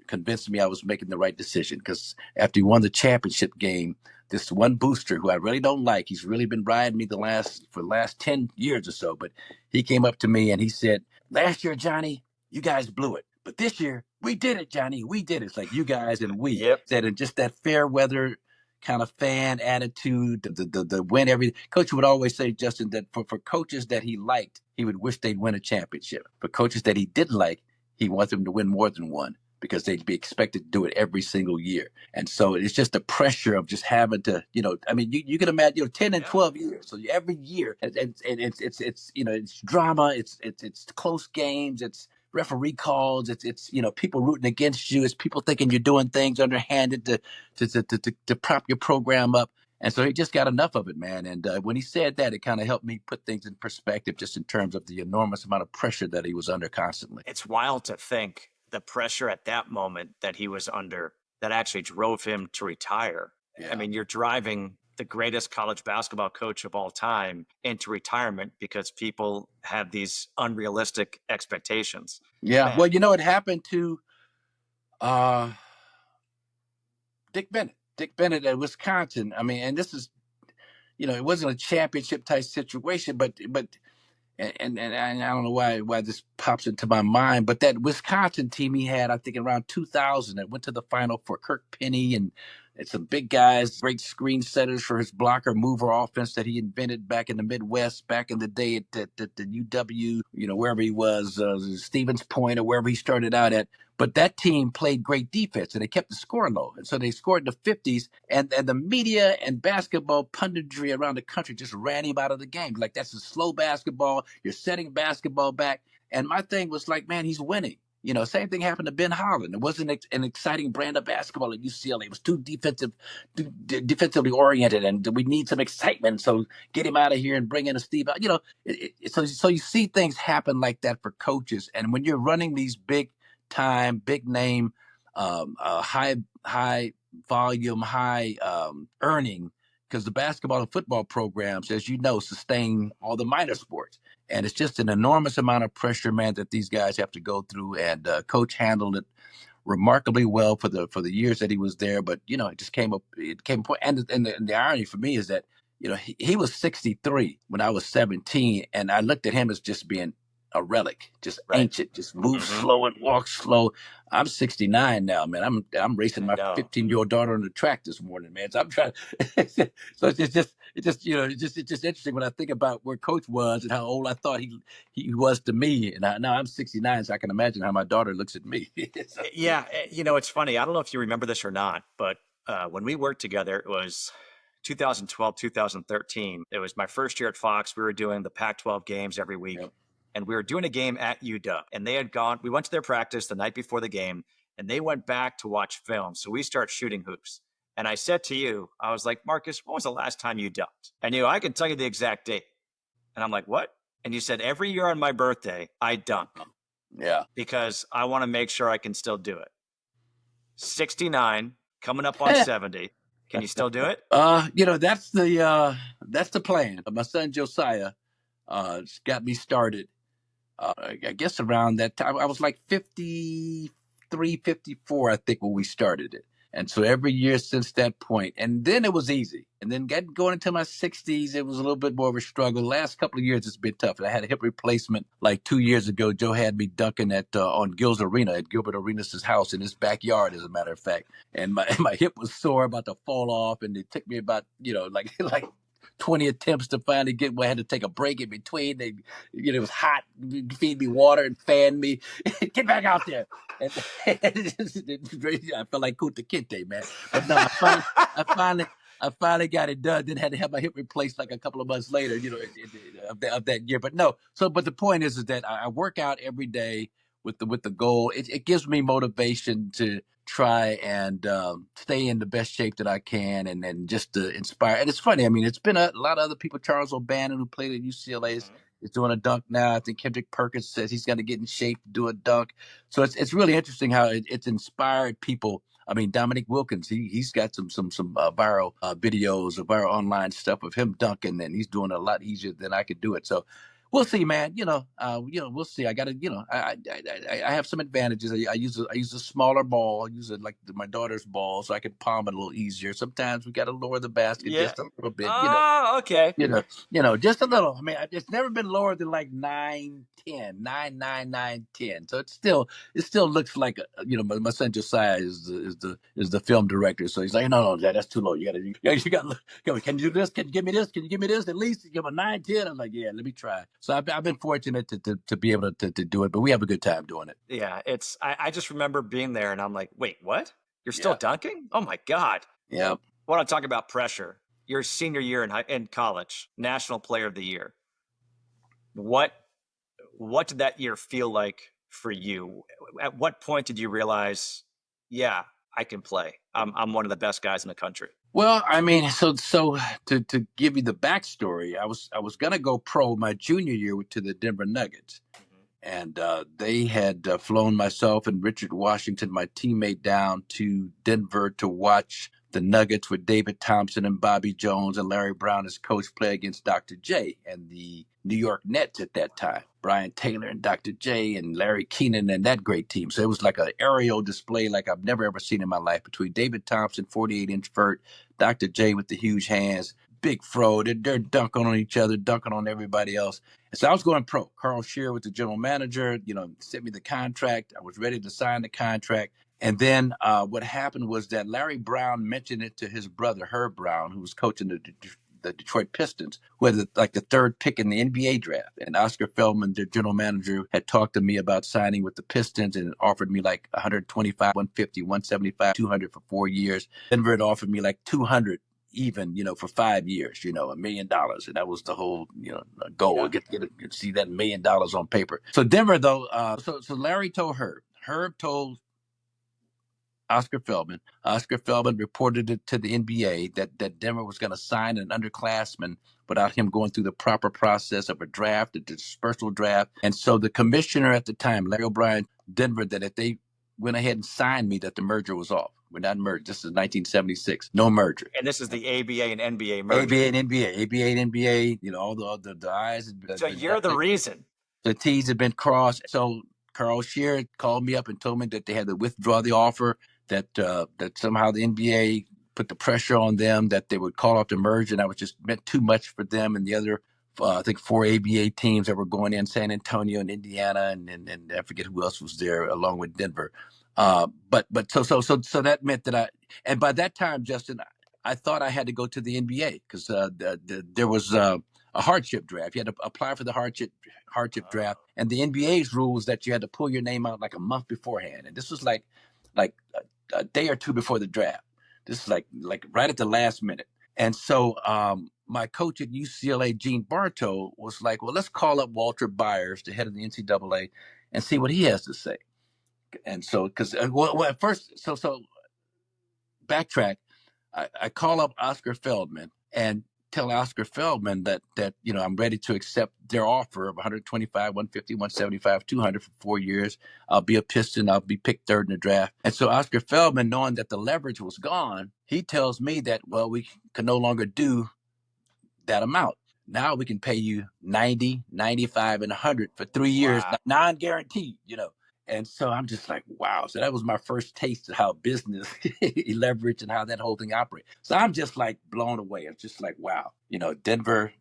convinced me I was making the right decision because after he won the championship game, this one booster who I really don't like, he's really been riding me for the last 10 years or so, but he came up to me and he said, last year, Johnny, you guys blew it. But this year, we did it, Johnny. We did it. It's like you guys and we. Yep. Said, and just that fair weather kind of fan attitude, the win everything. Coach would always say, Justin, that for coaches that he liked, he would wish they'd win a championship. For coaches that he didn't like, he wants them to win more than one because they'd be expected to do it every single year. And so it's just the pressure of just having to, you can imagine, 10 and 12 years. So every year, and it's drama, it's close games, it's referee calls, it's people rooting against you, it's people thinking you're doing things underhanded to prop your program up. And so he just got enough of it, man. And when he said that, it kind of helped me put things in perspective just in terms of the enormous amount of pressure that he was under constantly. It's wild to think the pressure at that moment that he was under that actually drove him to retire. Yeah. I mean, you're driving the greatest college basketball coach of all time into retirement because people have these unrealistic expectations. Yeah. Man. Well, it happened to Dick Bennett at Wisconsin. I mean, and this is, it wasn't a championship type situation, but and I don't know why this pops into my mind, but that Wisconsin team he had, I think around 2000, that went to the final for Kirk Penny and some big guys, great screen setters for his blocker mover offense that he invented back in the Midwest, back in the day at the UW, wherever he was, Stevens Point or wherever he started out at. But that team played great defense and they kept the score low. And so they scored in the 50s and the media and basketball punditry around the country just ran him out of the game. Like, that's a slow basketball. You're setting basketball back. And my thing was like, man, he's winning. Same thing happened to Ben Holland. It wasn't an exciting brand of basketball at UCLA. It was too defensively oriented, and we need some excitement. So get him out of here and bring in a Steve. So you see things happen like that for coaches. And when you're running these big time, big name, high volume, high earning because the basketball and football programs, as you know, sustain all the minor sports. And it's just an enormous amount of pressure, man, that these guys have to go through. And Coach handled it remarkably well for the years that he was there. But, you know, it just came up. It came point. And the irony for me is that, you know, he was 63 when I was 17. And I looked at him as just being a relic, just ancient, just moves slow and walks slow. I'm 69 now, man. I'm racing my 15-year-old daughter on the track this morning, man. So I'm trying. So it's just you know, it's just interesting when I think about where Coach was and how old I thought he was to me. And now I'm 69, so I can imagine how my daughter looks at me. So, yeah, you know, it's funny. I don't know if you remember this or not, but when we worked together, it was 2012, 2013. It was my first year at Fox. We were doing the Pac-12 games every week. Yep. And we were doing a game at UW, and they had gone, we went to their practice the night before the game, and they went back to watch film. So we start shooting hoops. And I said to you, I was like, Marcus, when was the last time you dunked? And I can tell you the exact date. And I'm like, what? And you said, every year on my birthday, I dunk. Yeah. Because I want to make sure I can still do it. 69, coming up on 70. Can you still do it? You know, that's the plan. My son Josiah got me started. I guess around that time, I was like 53, 54, I think, when we started it. And so every year since that point, and then it was easy. And then going into my 60s, it was a little bit more of a struggle. The last couple of years, it's been tough. I had a hip replacement like 2 years ago. Joe had me dunking on Gil's Arena, at Gilbert Arenas' house in his backyard, as a matter of fact. And my hip was sore, about to fall off. And it took me about, like 20 attempts to finally get where I had to take a break in between. They, it was hot, feed me water and fan me. Get back out there. And I felt like Kunta Kinte, man. But no, I finally got it done. Then had to have my hip replaced like a couple of months later, of that year. But no, but the point is that I work out every day with the goal. It gives me motivation to try and stay in the best shape that I can, and just to inspire. And it's funny. I mean, it's been a lot of other people. Charles O'Bannon, who played at UCLA, is doing a dunk now. I think Kendrick Perkins says he's going to get in shape to do a dunk. So it's really interesting how it's inspired people. I mean, Dominic Wilkins, he's got some viral videos or viral online stuff of him dunking, and he's doing it a lot easier than I could do it. So we'll see, man. We'll see. I got to, I have some advantages. I use a smaller ball. I use it like my daughter's ball, so I can palm it a little easier. Sometimes we got to lower the basket just a little bit. Oh, okay. Just a little. I mean, it's never been lower than like 9, 10, 9, 9, 9, 10. So it still looks like, my son Josiah is the film director. So he's like, no, Dad, that's too low. You got to, can you do this? Can you give me this? Can you give me this? At least give him a 9, 10. I'm like, yeah, let me try. So I've been fortunate to be able to do it, but we have a good time doing it. Yeah, I just remember being there, and I'm like, wait, what? You're still dunking? Oh my God. Yeah. I want to talk about pressure. Your senior year in college, National Player of the Year. What did that year feel like for you? At what point did you realize, yeah, I can play? I'm one of the best guys in the country. Well, I mean, so to give you the backstory, I was gonna go pro my junior year to the Denver Nuggets, and they had flown myself and Richard Washington, my teammate, down to Denver to watch the Nuggets with David Thompson and Bobby Jones and Larry Brown as coach play against Dr. J and the New York Nets at that time. Brian Taylor and Dr. J and Larry Keenan and that great team. So it was like an aerial display like I've never ever seen in my life between David Thompson, 48-inch vert, Dr. J with the huge hands, big fro. They're dunking on each other, dunking on everybody else. And so I was going pro. Carl Shearer was the general manager, sent me the contract. I was ready to sign the contract. And then what happened was that Larry Brown mentioned it to his brother, Herb Brown, who was coaching the Detroit Pistons, who had the third pick in the NBA draft. And Oscar Feldman, their general manager, had talked to me about signing with the Pistons and offered me like 125, 150, 175, 200 for 4 years. Denver had offered me like 200 even, for 5 years, $1 million. And that was the whole, goal. Get see that $1 million on paper. So Denver, though, so Larry told Herb. Herb told Oscar Feldman. Oscar Feldman reported it to the NBA that Denver was going to sign an underclassman without him going through the proper process of a draft, a dispersal draft. And so the commissioner at the time, Larry O'Brien, Denver, that if they went ahead and signed me, that the merger was off. We're not merged. This is 1976. No merger. And this is the ABA and NBA merger. ABA and NBA, ABA and NBA. You know, all the I's. So you're the reason. The T's have been crossed. So Carl Shear called me up and told me that they had to withdraw the offer. That somehow the NBA put the pressure on them that they would call off the merger, and that was just meant too much for them and the other. I think 4 ABA teams that were going in, San Antonio and Indiana, and I forget who else was there along with Denver. But so that meant that and by that time, Justin, I thought I had to go to the NBA because there was a hardship draft. You had to apply for the hardship draft, and the NBA's rule was that you had to pull your name out like a month beforehand, and this was like a day or two before the draft. This is like right at the last minute. And so my coach at UCLA, Gene Bartow, was like, well, let's call up Walter Byers, the head of the NCAA, and see what he has to say. And so, because at first, so backtrack, I call up Oscar Feldman and tell Oscar Feldman that I'm ready to accept their offer of 125, 150, 175, 200 for 4 years. I'll be a Piston. I'll be picked third in the draft. And so Oscar Feldman, knowing that the leverage was gone, he tells me that, well, we can no longer do that amount. Now we can pay you 90, 95, and 100 for 3 years, wow, non-guaranteed, And so I'm just like, wow. So that was my first taste of how business leverage and how that whole thing operates. So I'm just like blown away. I'm just like, wow. Denver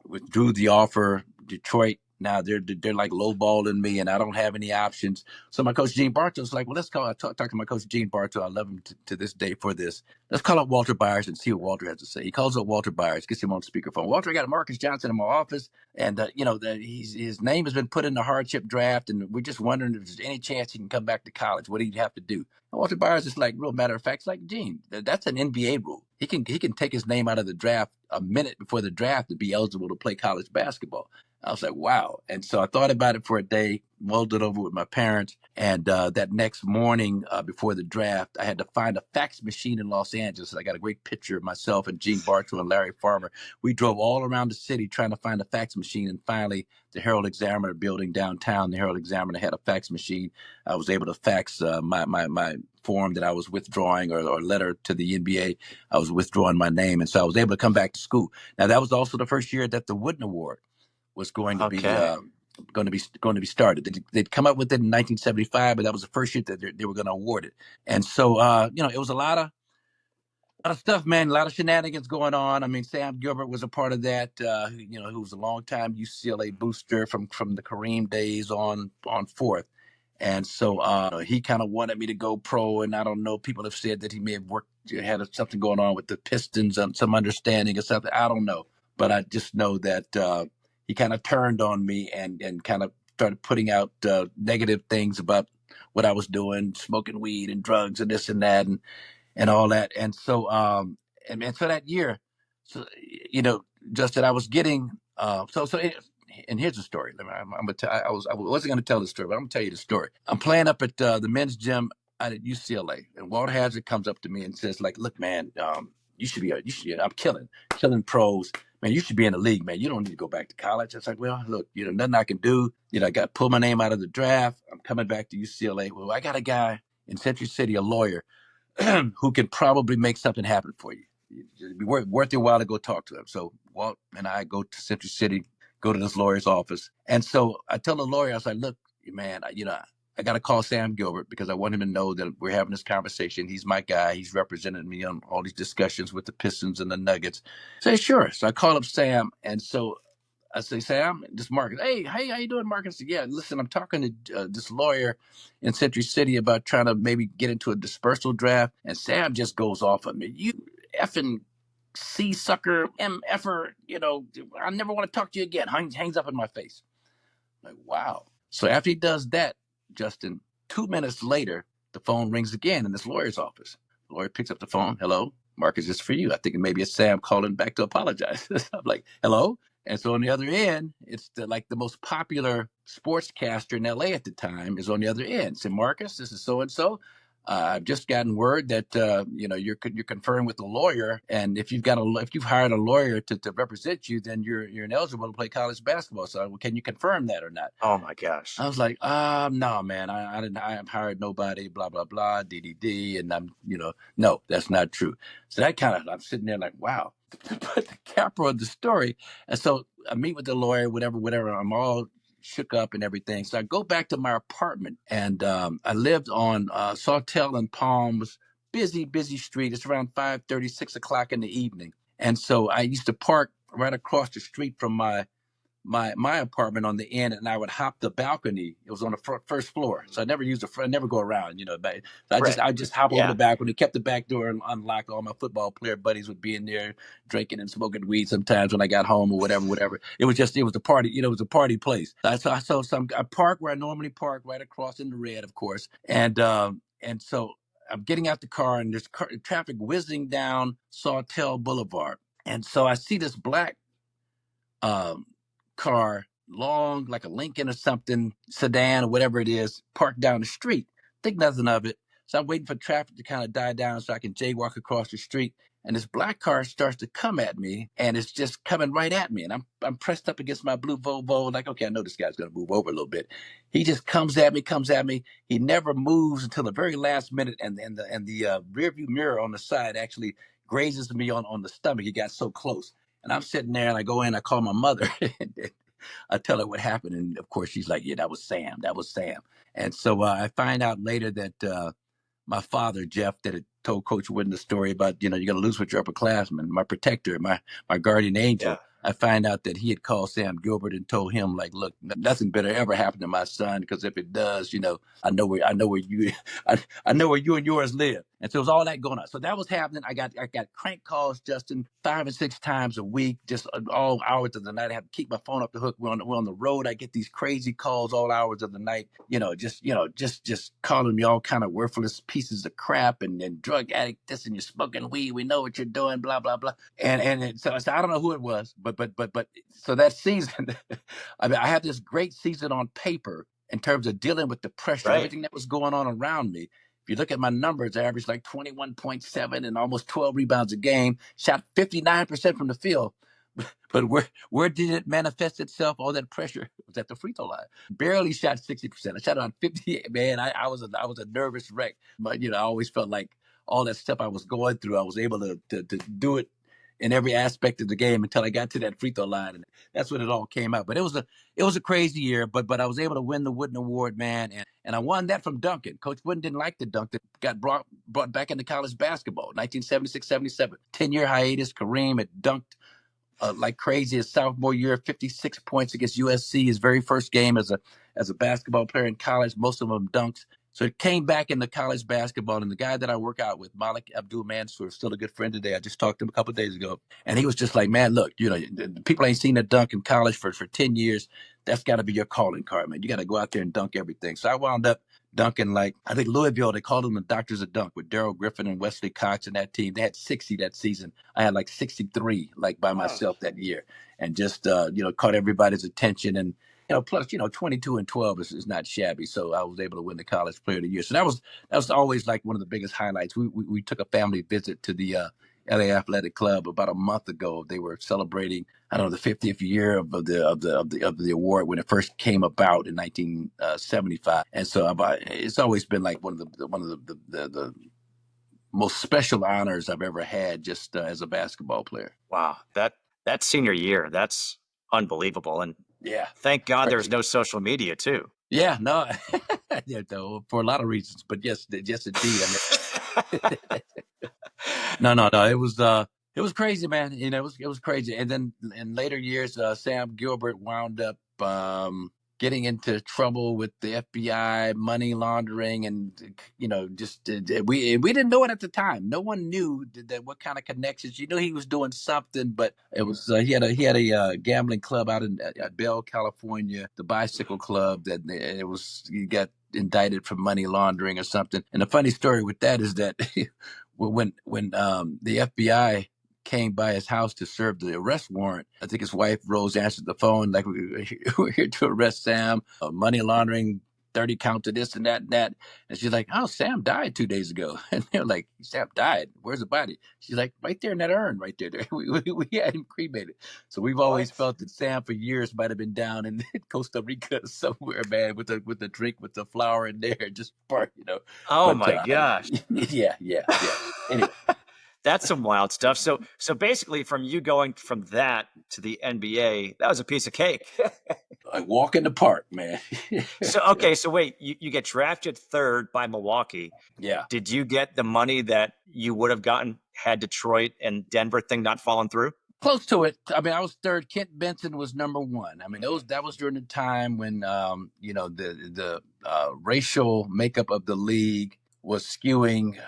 withdrew the offer. Detroit, now they're like lowballing me, and I don't have any options. So my coach Gene Bartow was like, well, let's call. I talked to my coach Gene Bartow. I love him to this day for this. Let's call up Walter Byers and see what Walter has to say. He calls up Walter Byers, gets him on speakerphone. Walter, I got Marques Johnson in my office, and his name has been put in the hardship draft, and we're just wondering if there's any chance he can come back to college. What do you have to do? And Walter Byers is like, real matter of fact, it's like, Gene, that's an NBA rule. He can take his name out of the draft a minute before the draft to be eligible to play college basketball. I was like, wow. And so I thought about it for a day, mulled it over with my parents. And that next morning before the draft, I had to find a fax machine in Los Angeles. I got a great picture of myself and Gene Bartow and Larry Farmer. We drove all around the city trying to find a fax machine. And finally, the Herald Examiner building downtown, the Herald Examiner had a fax machine. I was able to fax my form that I was withdrawing, or letter to the NBA. I was withdrawing my name. And so I was able to come back to school. Now, that was also the first year that the Wooden Award was going to be started. They'd come up with it in 1975, but that was the first year that they were going to award it. And so, it was a lot of stuff, man. A lot of shenanigans going on. I mean, Sam Gilbert was a part of that. Who was a longtime UCLA booster from the Kareem days on forth. And so he kind of wanted me to go pro, and I don't know. People have said that he may have had something going on with the Pistons, some understanding or something. I don't know, but I just know that he kind of turned on me and kind of started putting out negative things about what I was doing, smoking weed and drugs and this and that and all that. And so so that year, Justin, I was getting and here's the story. I wasn't going to tell the story, but I'm going to tell you the story. I'm playing up at the men's gym out at UCLA, and Walt Hazard comes up to me and says, like, look, man, you should be. I'm killing pros. Man, you should be in the league, man. You don't need to go back to college. It's like, well, look, nothing I can do. I got to pull my name out of the draft. I'm coming back to UCLA. Well, I got a guy in Century City, a lawyer, who can probably make something happen for you. It'd be worth your while to go talk to him. So Walt and I go to Century City, go to this lawyer's office. And so I tell the lawyer, I was like, look, man, I got to call Sam Gilbert because I want him to know that we're having this conversation. He's my guy. He's represented me on all these discussions with the Pistons and the Nuggets. I say, sure. So I call up Sam. And so I say, Sam, this Marques. Hey, how you doing, Marques? Yeah, listen, I'm talking to this lawyer in Century City about trying to maybe get into a dispersal draft. And Sam just goes off on me. You effing C sucker, MFer, I never want to talk to you again. Hangs up in my face. I'm like, wow. So after he does that, Justin, 2 minutes later, the phone rings again in this lawyer's office. The lawyer picks up the phone. Hello, Marques, it's for you. I think maybe it's Sam calling back to apologize. I'm like, hello? And so on the other end, it's the most popular sportscaster in LA at the time is on the other end. Say, Marques, this is so-and-so. I've just gotten word that you're conferring with a lawyer, and if you've hired a lawyer to represent you, then you're ineligible to play college basketball. So can you confirm that or not? Oh my gosh. I was like, no, man, I didn't. I have hired nobody. Blah blah blah. DDD, and no, that's not true. So I'm sitting there like, wow. But the capper of the story, and so I meet with the lawyer, whatever. I'm all shook up and everything. So I go back to my apartment, and I lived on Sawtell and Palms, busy street. It's around 5:30, 6 o'clock in the evening, and so I used to park right across the street from my apartment on the end, and I would hop the balcony. It was on the first floor, so I never used I never go around, But so I just hop over the balcony, kept the back door unlocked. All my football player buddies would be in there drinking and smoking weed sometimes when I got home or whatever. It was a party, it was a party place. I park where I normally park, right across in the red, of course, and so I'm getting out the car, and there's traffic whizzing down Sawtell Boulevard, and so I see this black car, long, like a Lincoln or something, sedan or whatever it is, parked down the street. Think nothing of it. So I'm waiting for traffic to kind of die down so I can jaywalk across the street. And this black car starts to come at me, and it's just coming right at me. And I'm pressed up against my blue Volvo, like, okay, I know this guy's going to move over a little bit. He just comes at me. He never moves until the very last minute, and the rearview mirror on the side actually grazes me on the stomach. He got so close. And I'm sitting there, and I go in, I call my mother, and I tell her what happened. And of course, she's like, yeah, that was Sam. And so I find out later that my father, Jeff, that had told Coach Wooden the story about, you're going to lose with your upperclassman, my protector, my guardian angel. Yeah. I find out that he had called Sam Gilbert and told him, like, look, nothing better ever happen to my son, because if it does, I know where you I know where you and yours live. And so it was all that going on. So that was happening. I got crank calls, Justin, 5 and 6 times a week, just all hours of the night. I have to keep my phone off the hook. We're on the road. I get these crazy calls all hours of the night. Just calling me all kind of worthless pieces of crap and drug addict, this, and you're smoking weed. We know what you're doing. Blah blah blah. So I don't know who it was, but so that season, I mean, I had this great season on paper in terms of dealing with the pressure, everything that was going on around me. If you look at my numbers, I averaged like 21.7 and almost 12 rebounds a game, shot 59% from the field. But where did it manifest itself? All that pressure was at the free throw line. Barely shot 60%. I shot on 58. Man, I was a nervous wreck. But I always felt like all that stuff I was going through, I was able to do it in every aspect of the game until I got to that free throw line, and that's when it all came out. But it was a crazy year. But I was able to win the Wooden Award, man, and I won that from dunking. Coach Wooden didn't like the dunk that got brought back into college basketball. 1976-77, 10-year hiatus. Kareem had dunked like crazy his sophomore year, 56 points against USC, his very first game as a basketball player in college. Most of them dunks. So it came back into college basketball, and the guy that I work out with, Malik Abdul Mansour, still a good friend today. I just talked to him a couple of days ago, and he was just like, man, look, people ain't seen a dunk in college for 10 years. That's got to be your calling card, man. You got to go out there and dunk everything. So I wound up dunking, like, I think Louisville, they called them the Doctors of Dunk, with Darrell Griffin and Wesley Cox and that team. They had 60 that season. I had like 63, like, by myself that year, and just, caught everybody's attention. And plus, 22 and 12 is not shabby. So I was able to win the College Player of the Year. So that was always like one of the biggest highlights. We took a family visit to the LA Athletic Club about a month ago. They were celebrating, I don't know, the 50th year of the award when it first came about in 1975. And so it's always been like one of the most special honors I've ever had, just as a basketball player. Wow, that senior year, that's unbelievable. And yeah, thank God there's no social media too. Yeah, no, yeah, though, for a lot of reasons, but yes, indeed. I mean, no, it was crazy, man. It was crazy. And then in later years, Sam Gilbert wound up getting into trouble with the FBI, money laundering, and we didn't know it at the time. No one knew that what kind of connections. You knew he was doing something, but it was he had a gambling club out in Bell, California, the Bicycle Club. That he got indicted for money laundering or something. And the funny story with that is that when the FBI came by his house to serve the arrest warrant, I think his wife Rose answered the phone like, we're here to arrest Sam, money laundering, 30 count to this and that and that. And she's like, oh, Sam died 2 days ago. And they're like, Sam died. Where's the body? She's like, right there in that urn right there. We had him cremated. So we've always What? felt that Sam for years might have been down in Costa Rica somewhere, man, with the drink with the flower in there, just part, Oh But my gosh. yeah. Anyway. That's some wild stuff. So basically from you going from that to the NBA, that was a piece of cake. Like walk in the park, man. So wait, you get drafted third by Milwaukee. Yeah. Did you get the money that you would have gotten had Detroit and Denver thing not fallen through? Close to it. I mean, I was third. Kent Benson was number one. I mean, that was during the time when the racial makeup of the league was skewing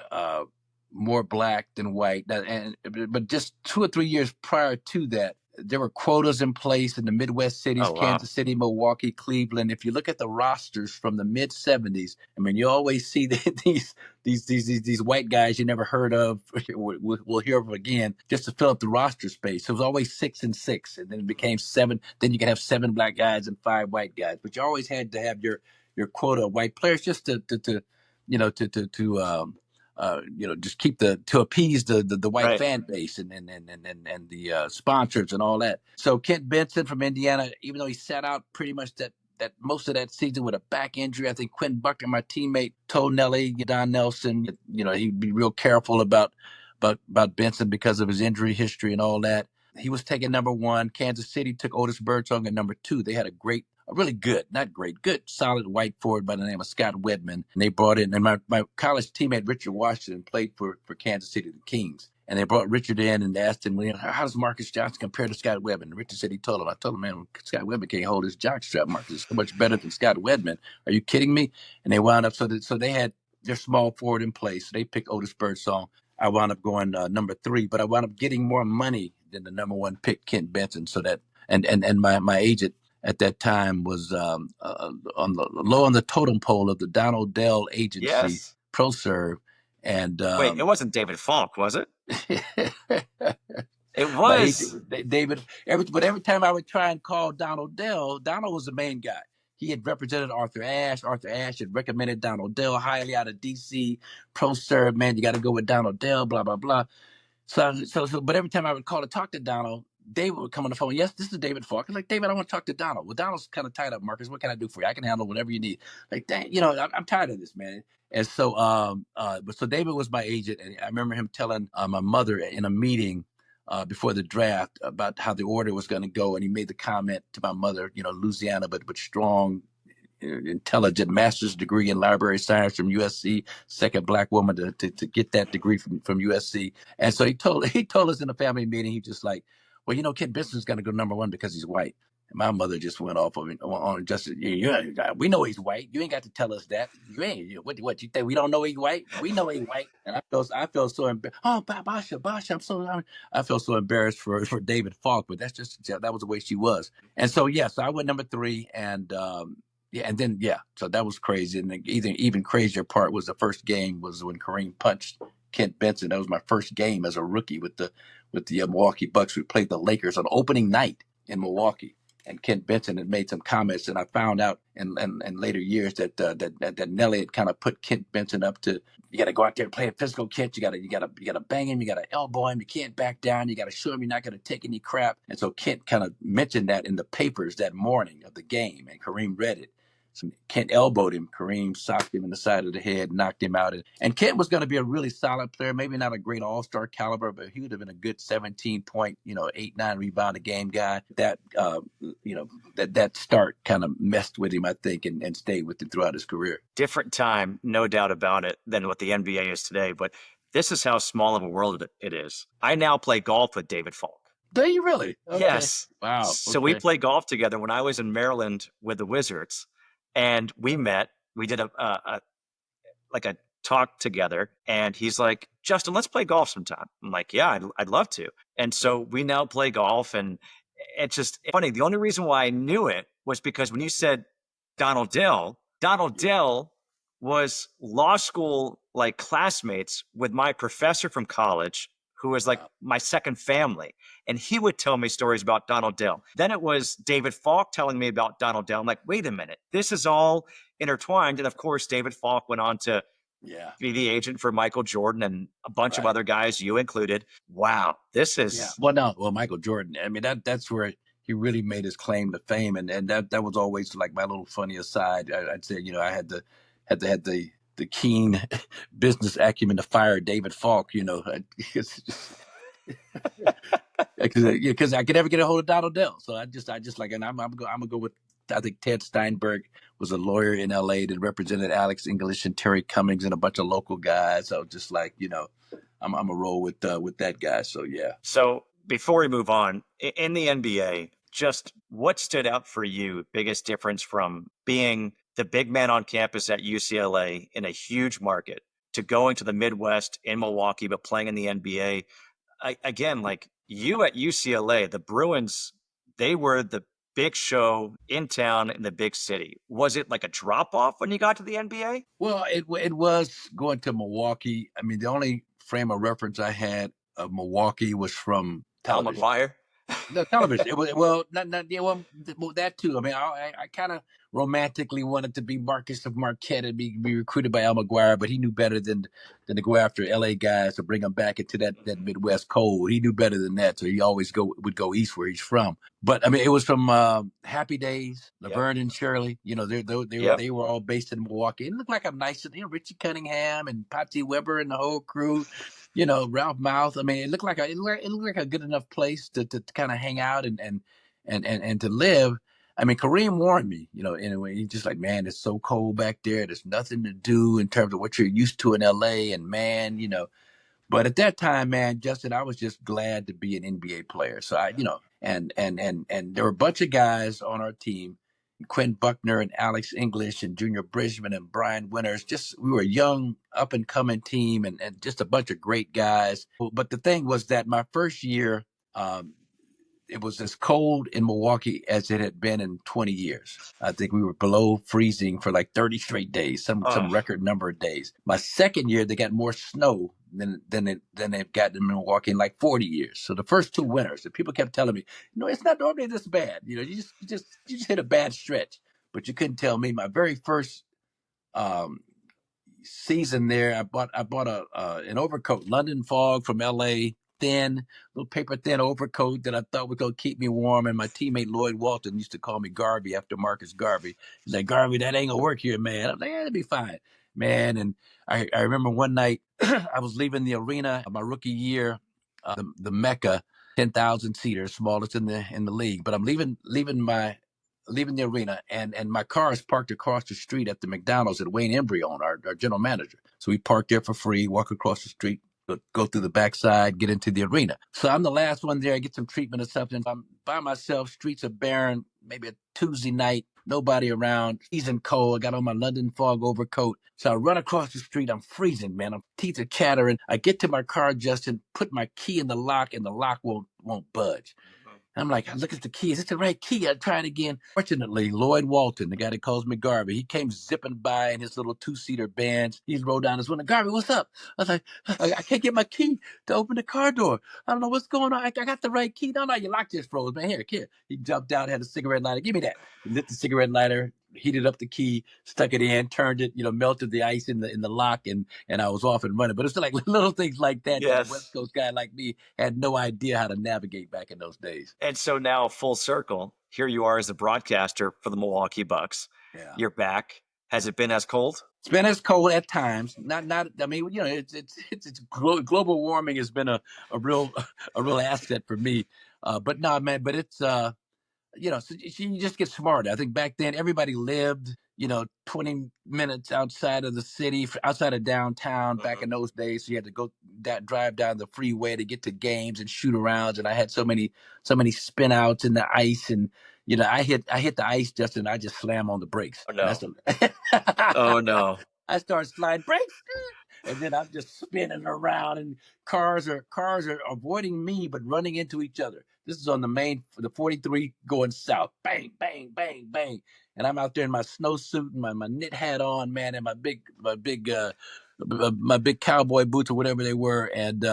more black than white. But just 2 or 3 years prior to that, there were quotas in place in the Midwest cities, Kansas City, Milwaukee, Cleveland. If you look at the rosters from the mid 70s, I mean, you always see these white guys you never heard of. We'll hear of again just to fill up the roster space. So it was always 6 and 6, and then it became 7. Then you can have 7 black guys and 5 white guys, but you always had to have your quota of white players just to just keep to appease the white fan base and the sponsors and all that. So Kent Benson from Indiana, even though he sat out pretty much that most of that season with a back injury, I think Quentin Buckner, my teammate, told Don Nelson, he'd be real careful about Benson because of his injury history and all that. He was taken number 1. Kansas City took Otis Birdsong at number 2. They had a really good, not great, good, solid white forward by the name of Scott Wedman. And they brought in, and my college teammate, Richard Washington, played for Kansas City, the Kings. And they brought Richard in and asked him, how does Marques Johnson compare to Scott Wedman? And Richard said I told him, man, Scott Wedman can't hold his jockstrap. Marques is so much better than Scott Wedman. Are you kidding me? And they wound up, so they had their small forward in place. So they picked Otis Birdsong. I wound up going number 3, but I wound up getting more money than the number 1 pick, Kent Benson. So that, and my agent at that time was low on the totem pole of the Donald Dell agency, ProServe. And wait, it wasn't David Falk, was it? It was David. But every time I would try and call Donald Dell, Donald was the main guy. He had represented Arthur Ashe. Arthur Ashe had recommended Donald Dell highly out of D.C. ProServe, man, you got to go with Donald Dell, blah, blah, blah. So, but every time I would call to talk to Donald, David would come on the phone. Yes, this is David Falk. I'm like, David, I want to talk to Donald. Well, Donald's kind of tied up, Marques. What can I do for you? I can handle whatever you need. Like, dang, I'm tired of this, man. And so, so David was my agent, and I remember him telling my mother in a meeting before the draft about how the order was going to go, and he made the comment to my mother, Louisiana, but strong, intelligent, master's degree in library science from USC, second black woman to get that degree from USC. And so he told us in a family meeting, he just like, well, Kent Benson's going to go number 1 because he's white. And my mother just went off on just, we know he's white. You ain't got to tell us that. You ain't, what you think we don't know he's white? We know he's white. And I felt so embarrassed. Oh, Basha, I felt so embarrassed for David Falk, but that was the way she was. And so, so I went number 3, and so that was crazy. And the even crazier part was the first game was when Kareem punched Kent Benson. That was my first game as a rookie with the Milwaukee Bucks. We played the Lakers on opening night in Milwaukee, and Kent Benson had made some comments, and I found out in later years that Nelly had kind of put Kent Benson up to, you got to go out there and play a physical, Kent. You got to bang him. You got to elbow him. You can't back down. You got to show him you're not going to take any crap. And so Kent kind of mentioned that in the papers that morning of the game, and Kareem read it. So Kent elbowed him. Kareem socked him in the side of the head, knocked him out. And Kent was going to be a really solid player, maybe not a great all-star caliber, but he would have been a good 17-point, 8-9 rebound a game guy. That, that start kind of messed with him, I think, and stayed with him throughout his career. Different time, no doubt about it, than what the NBA is today. But this is how small of a world it is. I now play golf with David Falk. Do you really? Okay. Yes. Wow. So we play golf together when I was in Maryland with the Wizards. And we met, we did a talk together, and he's like, Justin, let's play golf sometime. I'm like, yeah, I'd love to. And so we now play golf, and it's just funny. The only reason why I knew it was because when you said Donald Dell was law school, like classmates with my professor from college, who was like my second family. And he would tell me stories about Donald Dell. Then it was David Falk telling me about Donald Dell. I'm like, wait a minute, this is all intertwined. And of course, David Falk went on to be the agent for Michael Jordan and a bunch of other guys, you included. Wow, this is Well, Michael Jordan. I mean, that's where he really made his claim to fame, and that was always like my little funny aside. I'd say, I had the keen business acumen to fire David Falk. Because I could never get a hold of Donald Dell. So I just like, and I'm gonna go with, I think Ted Steinberg was a lawyer in L.A. that represented Alex English and Terry Cummings and a bunch of local guys. So just like, I'm a roll with that guy. So yeah. So before we move on, in the NBA, just what stood out for you? Biggest difference from being the big man on campus at UCLA in a huge market to going to the Midwest in Milwaukee, but playing in the NBA. Again, like you at UCLA, the Bruins, they were the big show in town in the big city. Was it like a drop off when you got to the NBA? Well, it was going to Milwaukee. I mean, the only frame of reference I had of Milwaukee was from Tom television. McGuire? The television. It was, well, not yeah, well, that too. I mean, I kind of romantically wanted to be Marcus of Marquette and be recruited by Al McGuire, but he knew better than to go after LA guys to bring them back into that Midwest cold. He knew better than that, so he always would go east where he's from. But I mean, it was from Happy Days, Laverne and Shirley. They were all based in Milwaukee. It looked like a nice, Richie Cunningham and Patsy Weber and the whole crew. Ralph Mouth. I mean, it looked like a good enough place to kind of hang out and to live. I mean, Kareem warned me, anyway, he's just like, man, it's so cold back there. There's nothing to do in terms of what you're used to in LA. And man, but at that time, man, Justin, I was just glad to be an NBA player. So and there were a bunch of guys on our team, Quinn Buckner and Alex English and Junior Bridgman and Brian Winters. We were a young, up and coming team and just a bunch of great guys. But the thing was that my first year, it was as cold in Milwaukee as it had been in 20 years. I think we were below freezing for like 30 straight days, some record number of days. My second year, they got more snow than they've gotten in Milwaukee in like 40 years. So the first two winters, and people kept telling me, it's not normally this bad. You just hit a bad stretch. But you couldn't tell me. My very first season there, I bought an overcoat, London Fog from LA, little paper thin overcoat that I thought was going to keep me warm. And my teammate Lloyd Walton used to call me Garvey after Marcus Garvey. He's like, Garvey, that ain't gonna work here, man. I'm like, it'll be fine, man. And I remember one night I was leaving the arena my rookie year, the Mecca, 10,000 seater, smallest in the league. But I'm leaving the arena, and my car is parked across the street at the McDonald's that Wayne Embry owned, our general manager. So we parked there for free, walk across the street, go through the backside, get into the arena. So I'm the last one there. I get some treatment or something. I'm by myself. Streets are barren. Maybe a Tuesday night. Nobody around. Freezing cold. I got on my London Fog overcoat. So I run across the street. I'm freezing, man. Teeth are chattering. I get to my car, Justin, put my key in the lock, and the lock won't budge. I'm like, I look at the key. Is this the right key? I try it again. Fortunately, Lloyd Walton, the guy that calls me Garvey, he came zipping by in his little two-seater Benz. He rolled down his window. Garvey, what's up? I was like, I can't get my key to open the car door. I don't know what's going on. I got the right key. No, your lock just froze, man. Here, kid. He jumped out, had a cigarette lighter. Give me that. He lit the cigarette lighter, heated up the key, stuck it in, turned it, melted the ice in the lock, and I was off and running. But it's like little things like that that a West Coast guy like me had no idea how to navigate back in those days. And so now, full circle, here you are as a broadcaster for the Milwaukee Bucks. Yeah. You're back. Has it been as cold? It's been as cold at times. Not. I mean, it's global warming has been a real asset for me. But no, man. But it's so you just get smarter. I think back then everybody lived, 20 minutes outside of the city, outside of downtown back in those days. So you had to go drive down the freeway to get to games and shoot arounds. And I had so many spin outs in the ice. And, I hit the ice, Justin, I just slam on the brakes. Oh, no. Oh, no. I start sliding brakes. And then I'm just spinning around, and cars are avoiding me, but running into each other. This is on the 43 going south. Bang, bang, bang, bang. And I'm out there in my snowsuit and my knit hat on, man, and my big cowboy boots or whatever they were. And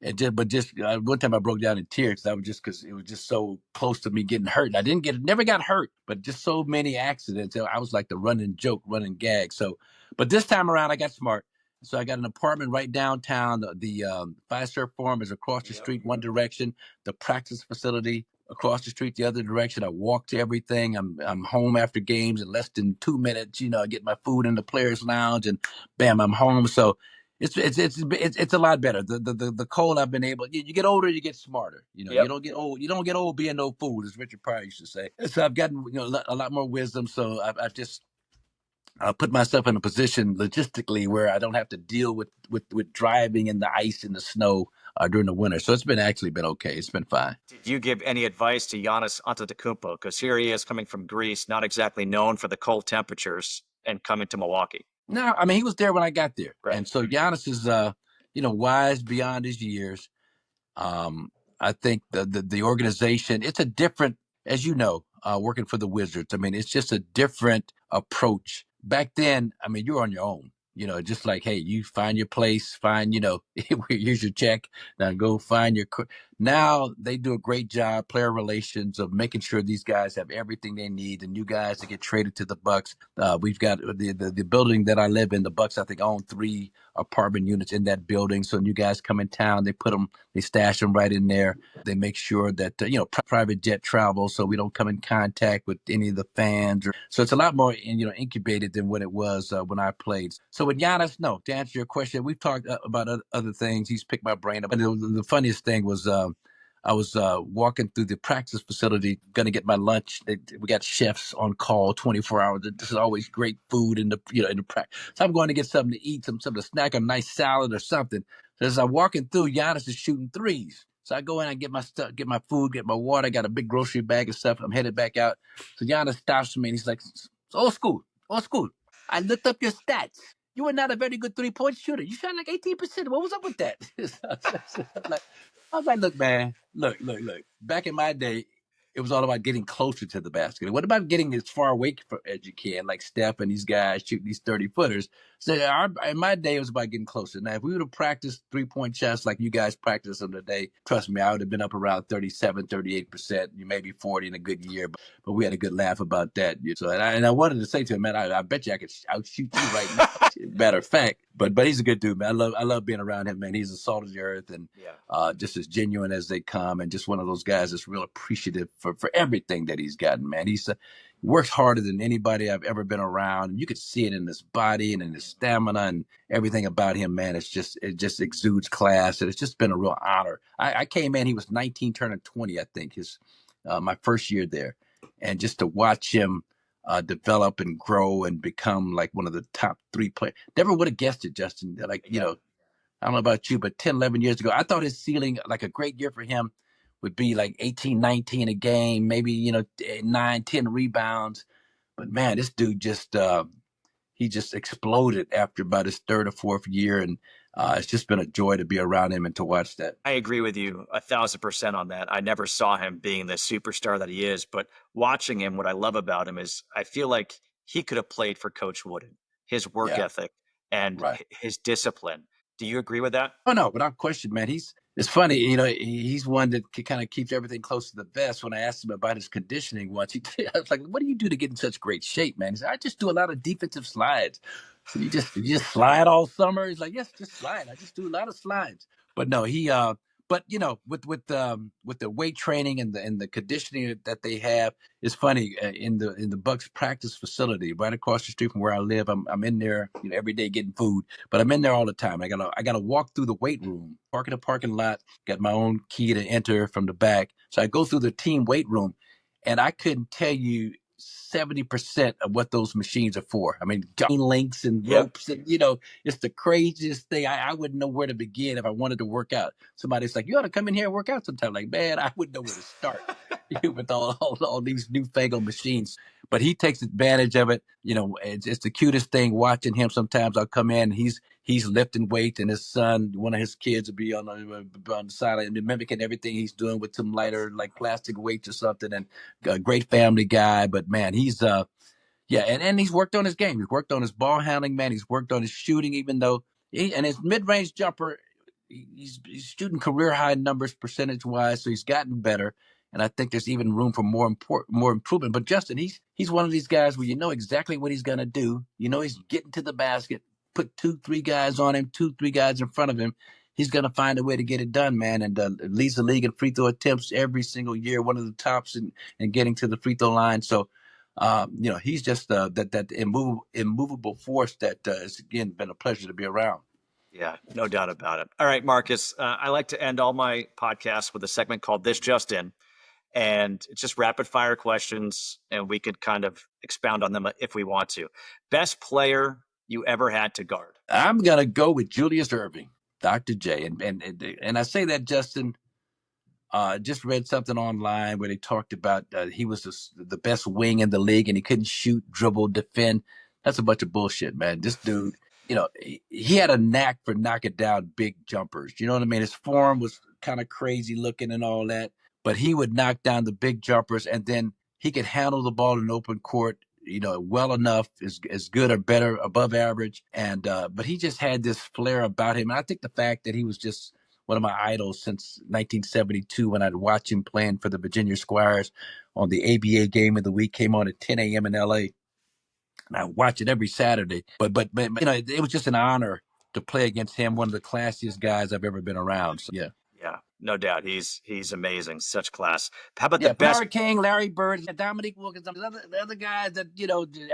One time I broke down in tears. I was just because it was just so close to me getting hurt. I never got hurt, but just so many accidents. I was like the running joke, running gag. So, but this time around, I got smart. So I got an apartment right downtown. The Fiserv Forum is across the street, one direction. The practice facility across the street, the other direction. I walk to everything. I'm home after games in less than 2 minutes. I get my food in the players' lounge, and bam, I'm home. So it's a lot better. The cold I've been able. You get older, you get smarter. You don't get old. You don't get old being no fool, as Richard Pryor used to say. So I've gotten a lot more wisdom. So I've just put myself in a position logistically where I don't have to deal with driving in the ice and the snow during the winter. So it's actually been okay. It's been fine. Did you give any advice to Giannis Antetokounmpo? Because here he is coming from Greece, not exactly known for the cold temperatures, and coming to Milwaukee. No, I mean, he was there when I got there. Right. And so Giannis is, wise beyond his years. I think the organization, it's a different, as you know, working for the Wizards. I mean, it's just a different approach. Back then, I mean, you're on your own. Just like, hey, you find your place, here's your check. Now go find your. Now they do a great job, player relations, of making sure these guys have everything they need. The new guys that get traded to the Bucks. We've got the building that I live in. The Bucks, I think, own 3 apartment units in that building. So new guys come in town, they stash them right in there. They make sure that private jet travel, so we don't come in contact with any of the fans. So it's a lot more incubated than what it was when I played. So with Giannis, no. To answer your question, we've talked about other things. He's picked my brain up. And the funniest thing was I was walking through the practice facility, going to get my lunch. We got chefs on call 24 hours. This is always great food in the practice. So I'm going to get something to eat, something to snack, a nice salad or something. So as I'm walking through, Giannis is shooting threes. So I go in, I get my stuff, get my food, get my water. I got a big grocery bag of stuff. I'm headed back out. So Giannis stops me and he's like, "It's old school. I looked up your stats. You were not a very good 3-point shooter. You shot like 18%. What was up with that?" I was like, look, man, look. Back in my day, it was all about getting closer to the basket. What about getting as far away as you can, like Steph and these guys shooting these 30-footers? So in my day, it was about getting closer. Now, if we would have practiced 3-point shots like you guys practice them today, trust me, I would have been up around 37, 38%, maybe 40 in a good year. But we had a good laugh about that. So, and I wanted to say to him, man, I bet you I could outshoot you right now. Matter of fact, but he's a good dude, man. I love being around him, man. He's the salt of the earth and just as genuine as they come, and just one of those guys that's real appreciative for everything that he's gotten, man. He's works harder than anybody I've ever been around. And you could see it in his body and in his stamina and everything about him, man. It just exudes class, and it's just been a real honor. I came in, he was 19, turning 20, I think, my first year there, and just to watch him develop and grow and become like one of the top 3 players. Never would have guessed it, Justin. Like, I don't know about you, but 10, 11 years ago, I thought his ceiling, like a great year for him, would be like 18, 19 a game, maybe, 9, 10 rebounds. But man, this dude he just exploded after about his 3rd or 4th year. And it's just been a joy to be around him and to watch that. I agree with you 1,000% on that. I never saw him being the superstar that he is, but watching him, what I love about him is I feel like he could have played for Coach Wooden, his work ethic and his discipline. Do you agree with that? Oh, no, without question, man. It's funny, he's one that kind of keeps everything close to the vest. When I asked him about his conditioning once, I was like, "What do you do to get in such great shape, man?" He said, "I just do a lot of defensive slides." So you just slide all summer? He's like, "Yes, just slide. I just do a lot of slides." But no, but with the weight training and the conditioning that they have, it's funny in the Bucks practice facility right across the street from where I live. I'm in there every day getting food, but I'm in there all the time. I gotta walk through the weight room, park in a parking lot, got my own key to enter from the back. So I go through the team weight room, and I couldn't tell you 70% of what those machines are for. I mean, links and ropes, and it's the craziest thing. I wouldn't know where to begin if I wanted to work out. Somebody's like, "You ought to come in here and work out sometime." Like, man, I wouldn't know where to start with all these newfangled machines. But he takes advantage of it. It's the cutest thing watching him. Sometimes I'll come in, he's lifting weight, and his son, one of his kids, will be on the sideline mimicking everything he's doing with some lighter, like plastic weights or something. And a great family guy, but man, he's and he's worked on his game. He's worked on his ball handling, man. He's worked on his shooting, even though and his mid-range jumper, he's shooting career high numbers percentage wise, so he's gotten better. And I think there's even room for more improvement. But Justin, he's one of these guys where you know exactly what he's gonna do. You know he's getting to the basket, put 2-3 guys on him, 2-3 guys in front of him. He's gonna find a way to get it done, man. And leads the league in free throw attempts every single year. One of the tops in getting to the free throw line. So, he's just that immovable force that has again been a pleasure to be around. Yeah, no doubt about it. All right, Marcus, I like to end all my podcasts with a segment called This Just In. And it's just rapid fire questions, and we could kind of expound on them if we want to. Best player you ever had to guard? I'm gonna go with Julius Erving, Dr. J, and I say that, Justin. Just read something online where they talked about he was the best wing in the league, and he couldn't shoot, dribble, defend. That's a bunch of bullshit, man. This dude, he had a knack for knocking down big jumpers. You know what I mean? His form was kind of crazy looking and all that, but he would knock down the big jumpers, and then he could handle the ball in open court, well enough, as good or better, above average. And but he just had this flair about him. And I think the fact that he was just one of my idols since 1972 when I'd watch him playing for the Virginia Squires on the ABA game of the week, came on at 10 a.m. in LA. And I watch it every Saturday. But it was just an honor to play against him, one of the classiest guys I've ever been around. So, yeah. Yeah, no doubt. He's amazing. Such class. How about Yeah, the best? Power King, Larry Bird, Dominique Wilkins, the other guys that,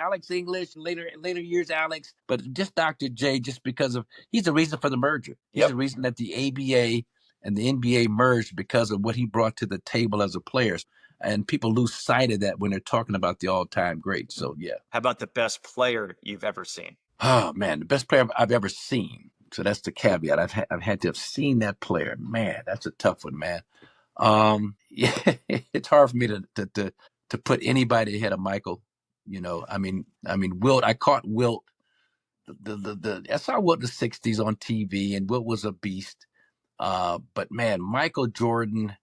Alex English, later years Alex, but just Dr. J, just because he's the reason for the merger. He's the reason that the ABA and the NBA merged, because of what he brought to the table as a player. And people lose sight of that when they're talking about the all-time greats. So, yeah. How about the best player you've ever seen? Oh, man, the best player I've ever seen. So that's the caveat. I've had to have seen that player. Man, that's a tough one, man. Yeah, it's hard for me to put anybody ahead of Michael. I mean, Wilt. I caught Wilt. I saw Wilt in the '60s on TV, and Wilt was a beast. But man, Michael Jordan,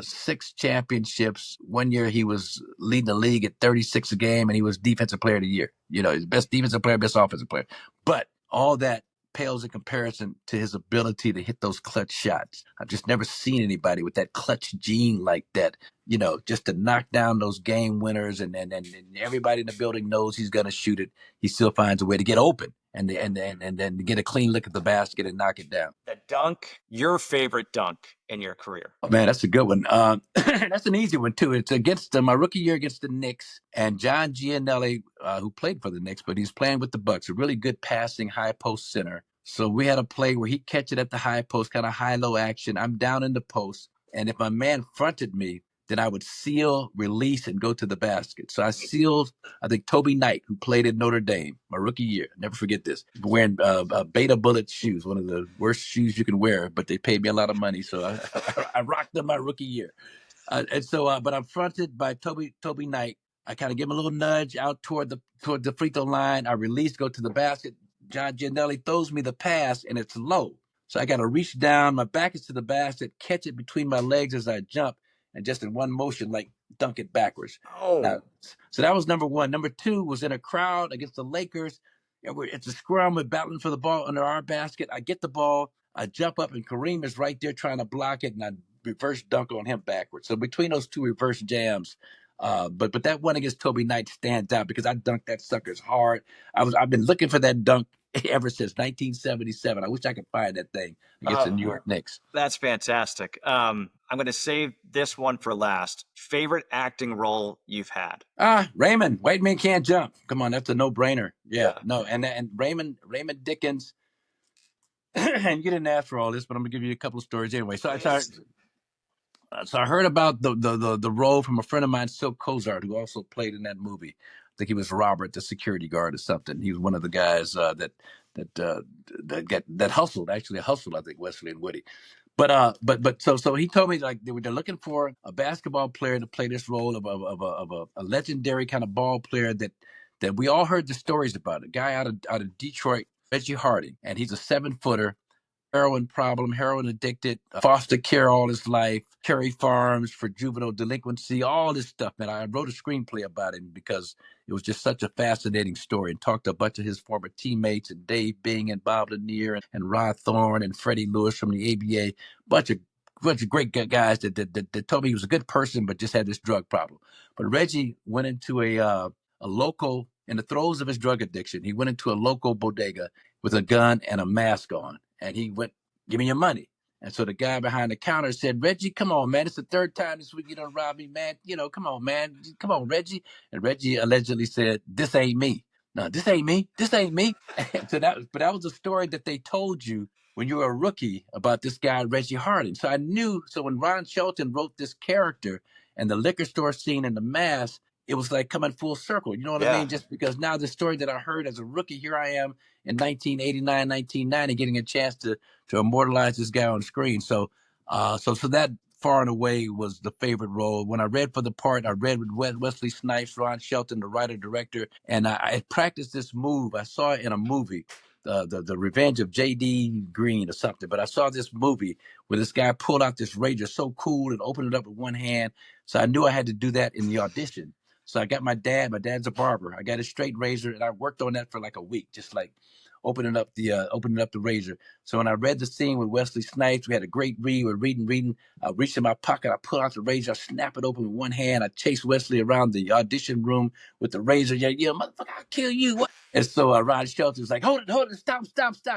6 championships. One year he was leading the league at 36 a game, and he was defensive player of the year. His best defensive player, best offensive player. But all that pales in comparison to his ability to hit those clutch shots. I've just never seen anybody with that clutch gene like that, just to knock down those game winners, and everybody in the building knows he's going to shoot it. He still finds a way to get open and then get a clean look at the basket and knock it down. The dunk, your favorite dunk in your career? Oh, man, that's a good one. That's an easy one, too. It's against my rookie year against the Knicks, and John Gianelli, who played for the Knicks, but he's playing with the Bucks, a really good passing high post center. So we had a play where he catch it at the high post, kind of high-low action. I'm down in the post, and if my man fronted me, then I would seal, release, and go to the basket. So I sealed, I think, Toby Knight, who played at Notre Dame, my rookie year. Never forget this. Wearing Beta Bullet shoes, one of the worst shoes you can wear, but they paid me a lot of money, so I rocked them my rookie year. But I'm fronted by Toby Knight. I kind of give him a little nudge out toward the free throw line. I release, go to the basket. John Gianelli throws me the pass, and it's low. So I got to reach down. My back is to the basket, catch it between my legs as I jump, and just in one motion, like, dunk it backwards. Oh. So that was number one. Number two was in a crowd against the Lakers. It's a scrum. We're battling for the ball under our basket. I get the ball. I jump up, and Kareem is right there trying to block it, and I reverse dunk on him backwards. So between those two reverse jams, but that one against Toby Knight stands out because I dunked that suckers hard. I've been looking for that dunk ever since 1977. I wish I could find that thing against the New York Knicks. That's fantastic. I'm going to save this one for last. Favorite acting role you've had? Raymond, White Men Can't Jump. Come on, that's a no-brainer. Yeah. No, and Raymond Dickens. And you didn't ask for all this, but I'm gonna give you a couple of stories anyway. So I heard about the role from a friend of mine, Silk Cozart, who also played in that movie. I think he was Robert, the security guard or something. He was one of the guys that hustled. Actually, hustled, I think, Wesley and Woody. But so he told me, like, they're looking for a basketball player to play this role of a legendary kind of ball player that we all heard the stories about. A guy out of Detroit, Reggie Harding, and he's a 7-footer. heroin problem, heroin addicted, foster care all his life, Kerry Farms for juvenile delinquency, all this stuff, man. I wrote a screenplay about him because it was just such a fascinating story, and talked to a bunch of his former teammates, and Dave Bing and Bob Lanier and Rod Thorne and Freddie Lewis from the ABA, bunch of great guys that told me he was a good person, but just had this drug problem. But Reggie went into a local, in the throes of his drug addiction, he went into a local bodega with a gun and a mask on, and he went, "Give me your money." And so the guy behind the counter said, "Reggie, come on, man. It's the third time this week you done robbed me, man. Come on, man. Come on, Reggie." And Reggie allegedly said, "This ain't me. No, this ain't me. This ain't me." But that was a story that they told you when you were a rookie about this guy, Reggie Harding. So I knew, so when Ron Shelton wrote this character and the liquor store scene and the mask, it was like coming full circle. You know what I mean? Just because now the story that I heard as a rookie, here I am in 1989, 1990, getting a chance to immortalize this guy on screen. So that far and away was the favorite role. When I read for the part, I read with Wesley Snipes, Ron Shelton, the writer director, and I practiced this move. I saw it in a movie, the Revenge of J.D. Green or something. But I saw this movie where this guy pulled out this razor so cool and opened it up with one hand. So I knew I had to do that in the audition. So I got my dad's a barber. I got a straight razor, and I worked on that for like a week, just like opening up the razor. So when I read the scene with Wesley Snipes, we had a great read. We're reading. I reached in my pocket. I pull out the razor. I snap it open with one hand. I chase Wesley around the audition room with the razor. Yeah, motherfucker, I'll kill you. What? And so Ron Shelton was like, hold it, stop.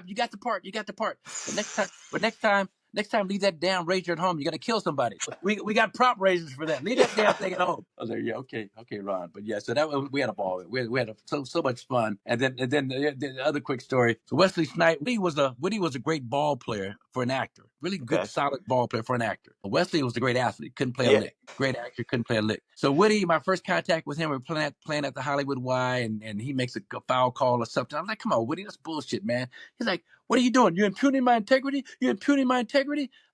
You got the part. But next time, leave that damn razor at home. You're gonna kill somebody. We got prop razors for that. Leave that damn thing at home. I was like, yeah, okay, Ron. But yeah, so we had a ball. We had so much fun. And then the other quick story. So Wesley Snipes, Woody was a great ball player for an actor. Really good, solid ball player for an actor. Wesley was a great athlete. Couldn't play a lick. Great actor. Couldn't play a lick. So Woody, my first contact with him, we were playing at the Hollywood Y, and he makes a foul call or something. I'm like, come on, Woody, that's bullshit, man. He's like, what are you doing? You're impugning my integrity? I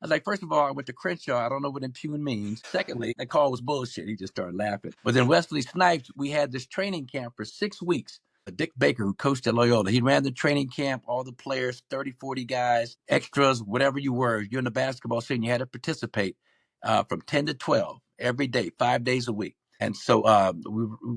was like, first of all, I went to Crenshaw. I don't know what impugn means. Secondly, that call was bullshit. He just started laughing. But then Wesley Snipes, we had this training camp for 6 weeks. Dick Baker, who coached at Loyola, he ran the training camp, all the players, 30, 40 guys, extras, whatever you were. You're in the basketball scene, you had to participate from 10 to 12 every day, 5 days a week. And so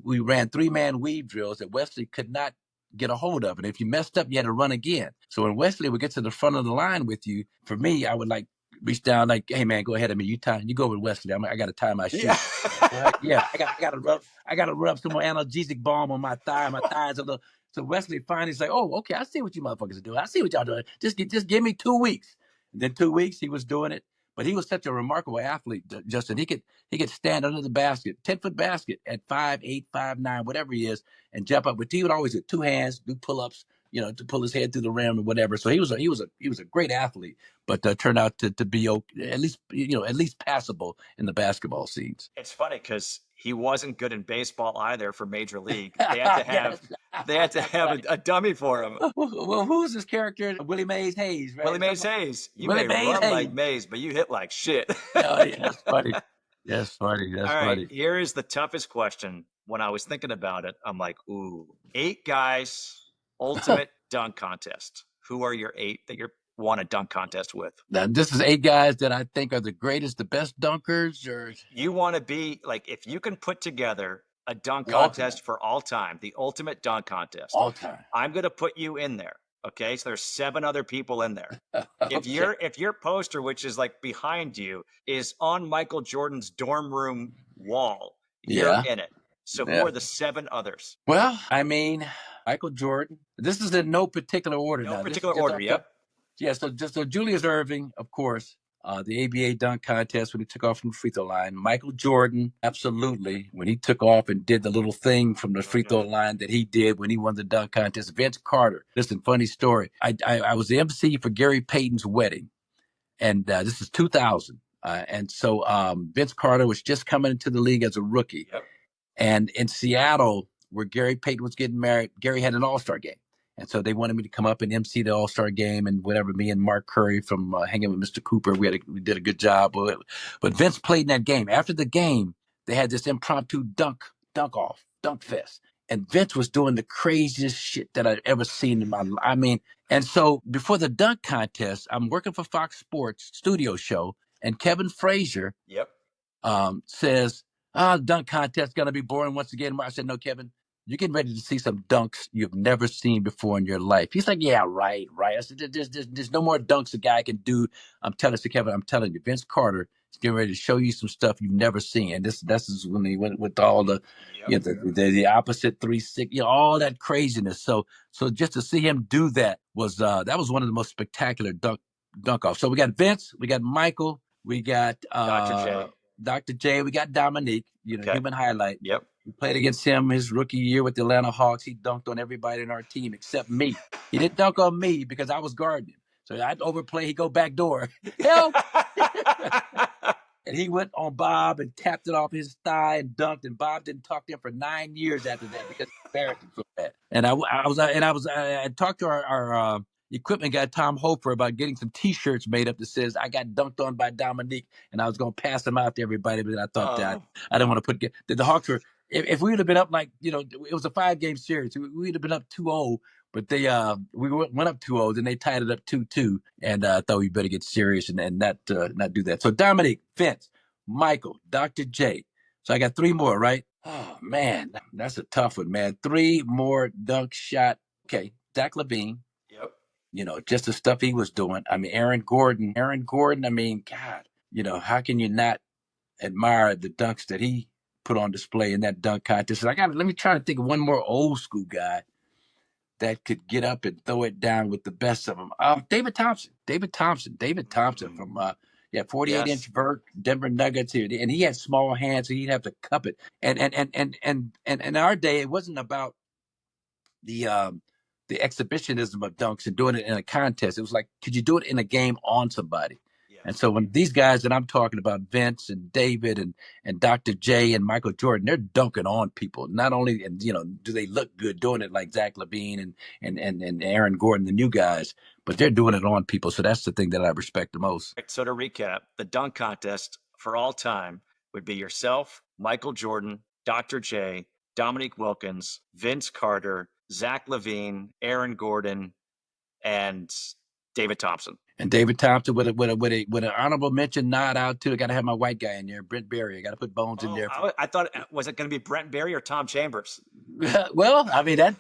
we ran 3-man weave drills that Wesley could not get a hold of. And if you messed up, you had to run again. So when Wesley would get to the front of the line with you, for me, I would like reach down like, hey man, go ahead of me. You go with Wesley. I got to tie my shoe. Yeah. I got to rub some more analgesic balm on my thigh. My thighs a little. So Wesley finally is like, oh, okay, I see what you motherfuckers are doing. I see what y'all doing. Just give me 2 weeks. And then 2 weeks he was doing it. But he was such a remarkable athlete, Justin. He could stand under the basket, 10-foot basket at 5'8", 5'9", whatever he is, and jump up. But he would always get 2 hands, do pull-ups, to pull his head through the rim or whatever. So he was a great athlete, but turned out to be at least passable in the basketball scenes. It's funny because he wasn't good in baseball either for Major League. They had to have a dummy for him. Well, who's this character? Willie Mays Hayes, right? Willie Mays Hayes. You may run like Mays, but you hit like shit. Oh, yeah, that's funny. That's funny. All right, here is the toughest question. When I was thinking about it, I'm like, ooh, 8 guys, ultimate dunk contest. Who are your 8 that you want a dunk contest with? Now, this is 8 guys that I think are the greatest, the best dunkers, or you want to be like, if you can put together a dunk contest for all time, the ultimate dunk contest, all time, I'm going to put you in there. Okay, so there's 7 other people in there. If your poster, which is like behind you, is on Michael Jordan's dorm room wall, you're in it. So who are the 7 others? Well, I mean, Michael Jordan. This is in no particular order. No particular order. Yep. Yeah. So Julius Erving, of course. The ABA dunk contest when he took off from the free throw line. Michael Jordan, absolutely, when he took off and did the little thing from the free throw line that he did when he won the dunk contest. Vince Carter. Listen, funny story. I was the MC for Gary Payton's wedding, and this is 2000. And so Vince Carter was just coming into the league as a rookie. Yep. And in Seattle, where Gary Payton was getting married, Gary had an all-star game. And so they wanted me to come up and MC the All-Star game and whatever. Me and Mark Curry from hanging with Mr. Cooper, we did a good job. But Vince played in that game. After the game, they had this impromptu dunk fest. And Vince was doing the craziest shit that I'd ever seen in my life. I mean, and so before the dunk contest, I'm working for Fox Sports studio show, and Kevin Frazier Yep. says, dunk contest going to be boring once again. I said, no, Kevin, you're getting ready to see some dunks you've never seen before in your life. He's like, yeah, right. I said, there's no more dunks a guy can do. I'm telling you, Kevin, I'm telling you, Vince Carter is getting ready to show you some stuff you've never seen. And this is when he went with all the, Yep. the opposite 360, all that craziness. So just to see him do that was one of the most spectacular dunk off. So we got Vince, we got Michael, we got Dr. J, we got Dominique, human highlight. Yep. We played against him his rookie year with the Atlanta Hawks. He dunked on everybody in our team except me. He didn't dunk on me because I was guarding him. So I'd overplay, he'd go back door. Help! And he went on Bob and tapped it off his thigh and dunked. And Bob didn't talk to him for 9 years after that because he embarrassed him so bad. And I talked to our equipment guy, Tom Hofer, about getting some T-shirts made up that says "I got dunked on by Dominique," and I was going to pass them out to everybody, but I thought that I didn't want to put the Hawks were. If we would have been up it was a 5-game series, we'd have been up 2-0. But we went up 2-0, then they tied it up 2-2, and I thought we better get serious and not do that. So Dominique, Vince, Michael, Dr. J. So I got 3 more, right? Oh man, that's a tough one, man. 3 more dunk shot. Okay, Zach LaVine. Yep. Just the stuff he was doing. I mean, Aaron Gordon. I mean, God, how can you not admire the dunks that he put on display in that dunk contest? Let me try to think of one more old school guy that could get up and throw it down with the best of them. David Thompson from 48-inch vert, Denver Nuggets here, and he had small hands, so he'd have to cup it. And in our day, it wasn't about the exhibitionism of dunks and doing it in a contest. It was like, could you do it in a game on somebody? Yeah. And so when these guys that I'm talking about, Vince and David and Dr. J and Michael Jordan, they're dunking on people. Not only, do they look good doing it like Zach LaVine and Aaron Gordon, the new guys, but they're doing it on people. So that's the thing that I respect the most. So to recap, the dunk contest for all time would be yourself, Michael Jordan, Dr. J, Dominique Wilkins, Vince Carter, Zach LaVine, Aaron Gordon, and David Thompson. And David Thompson with an honorable mention nod out too. I got to have my white guy in there, Brent Berry. I got to put Bones in there. I thought, was it going to be Brent Berry or Tom Chambers? Well, I mean that's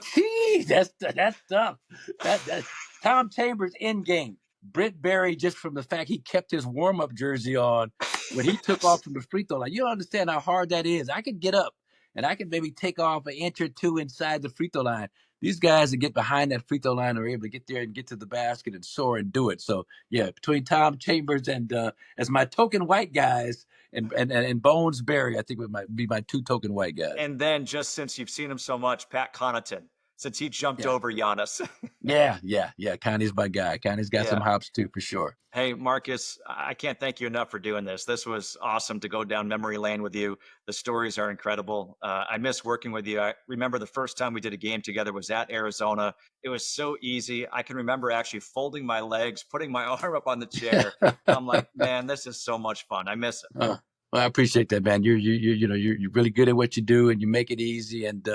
tough. That Tom Chambers in game. Brent Berry, just from the fact he kept his warm-up jersey on when he took off from the free throw line. You don't understand how hard that is. I could get up and I could maybe take off an inch or two inside the free throw line. These guys that get behind that free throw line are able to get there and get to the basket and soar and do it. So yeah, between Tom Chambers and as my token white guys and Bones Berry, I think would be my 2 token white guys. And then just since you've seen him so much, Pat Connaughton, since he jumped over Giannis. Yeah. Connie's my guy. Connie's got some hops too, for sure. Hey, Marcus, I can't thank you enough for doing this. This was awesome to go down memory lane with you. The stories are incredible. I miss working with you. I remember the first time we did a game together was at Arizona. It was so easy. I can remember actually folding my legs, putting my arm up on the chair. I'm like, man, this is so much fun. I miss it. Well, I appreciate that, man. You're really good at what you do, and you make it easy. And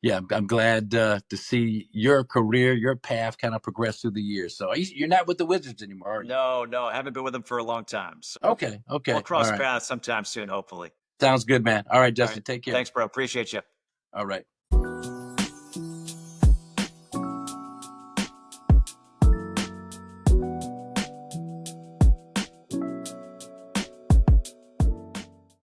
yeah, I'm glad to see your career, your path kind of progress through the years. So you're not with the Wizards anymore, are you? No, I haven't been with them for a long time. So okay. We'll cross paths sometime soon, hopefully. Sounds good, man. All right, Justin, take care. Thanks, bro. Appreciate you. All right.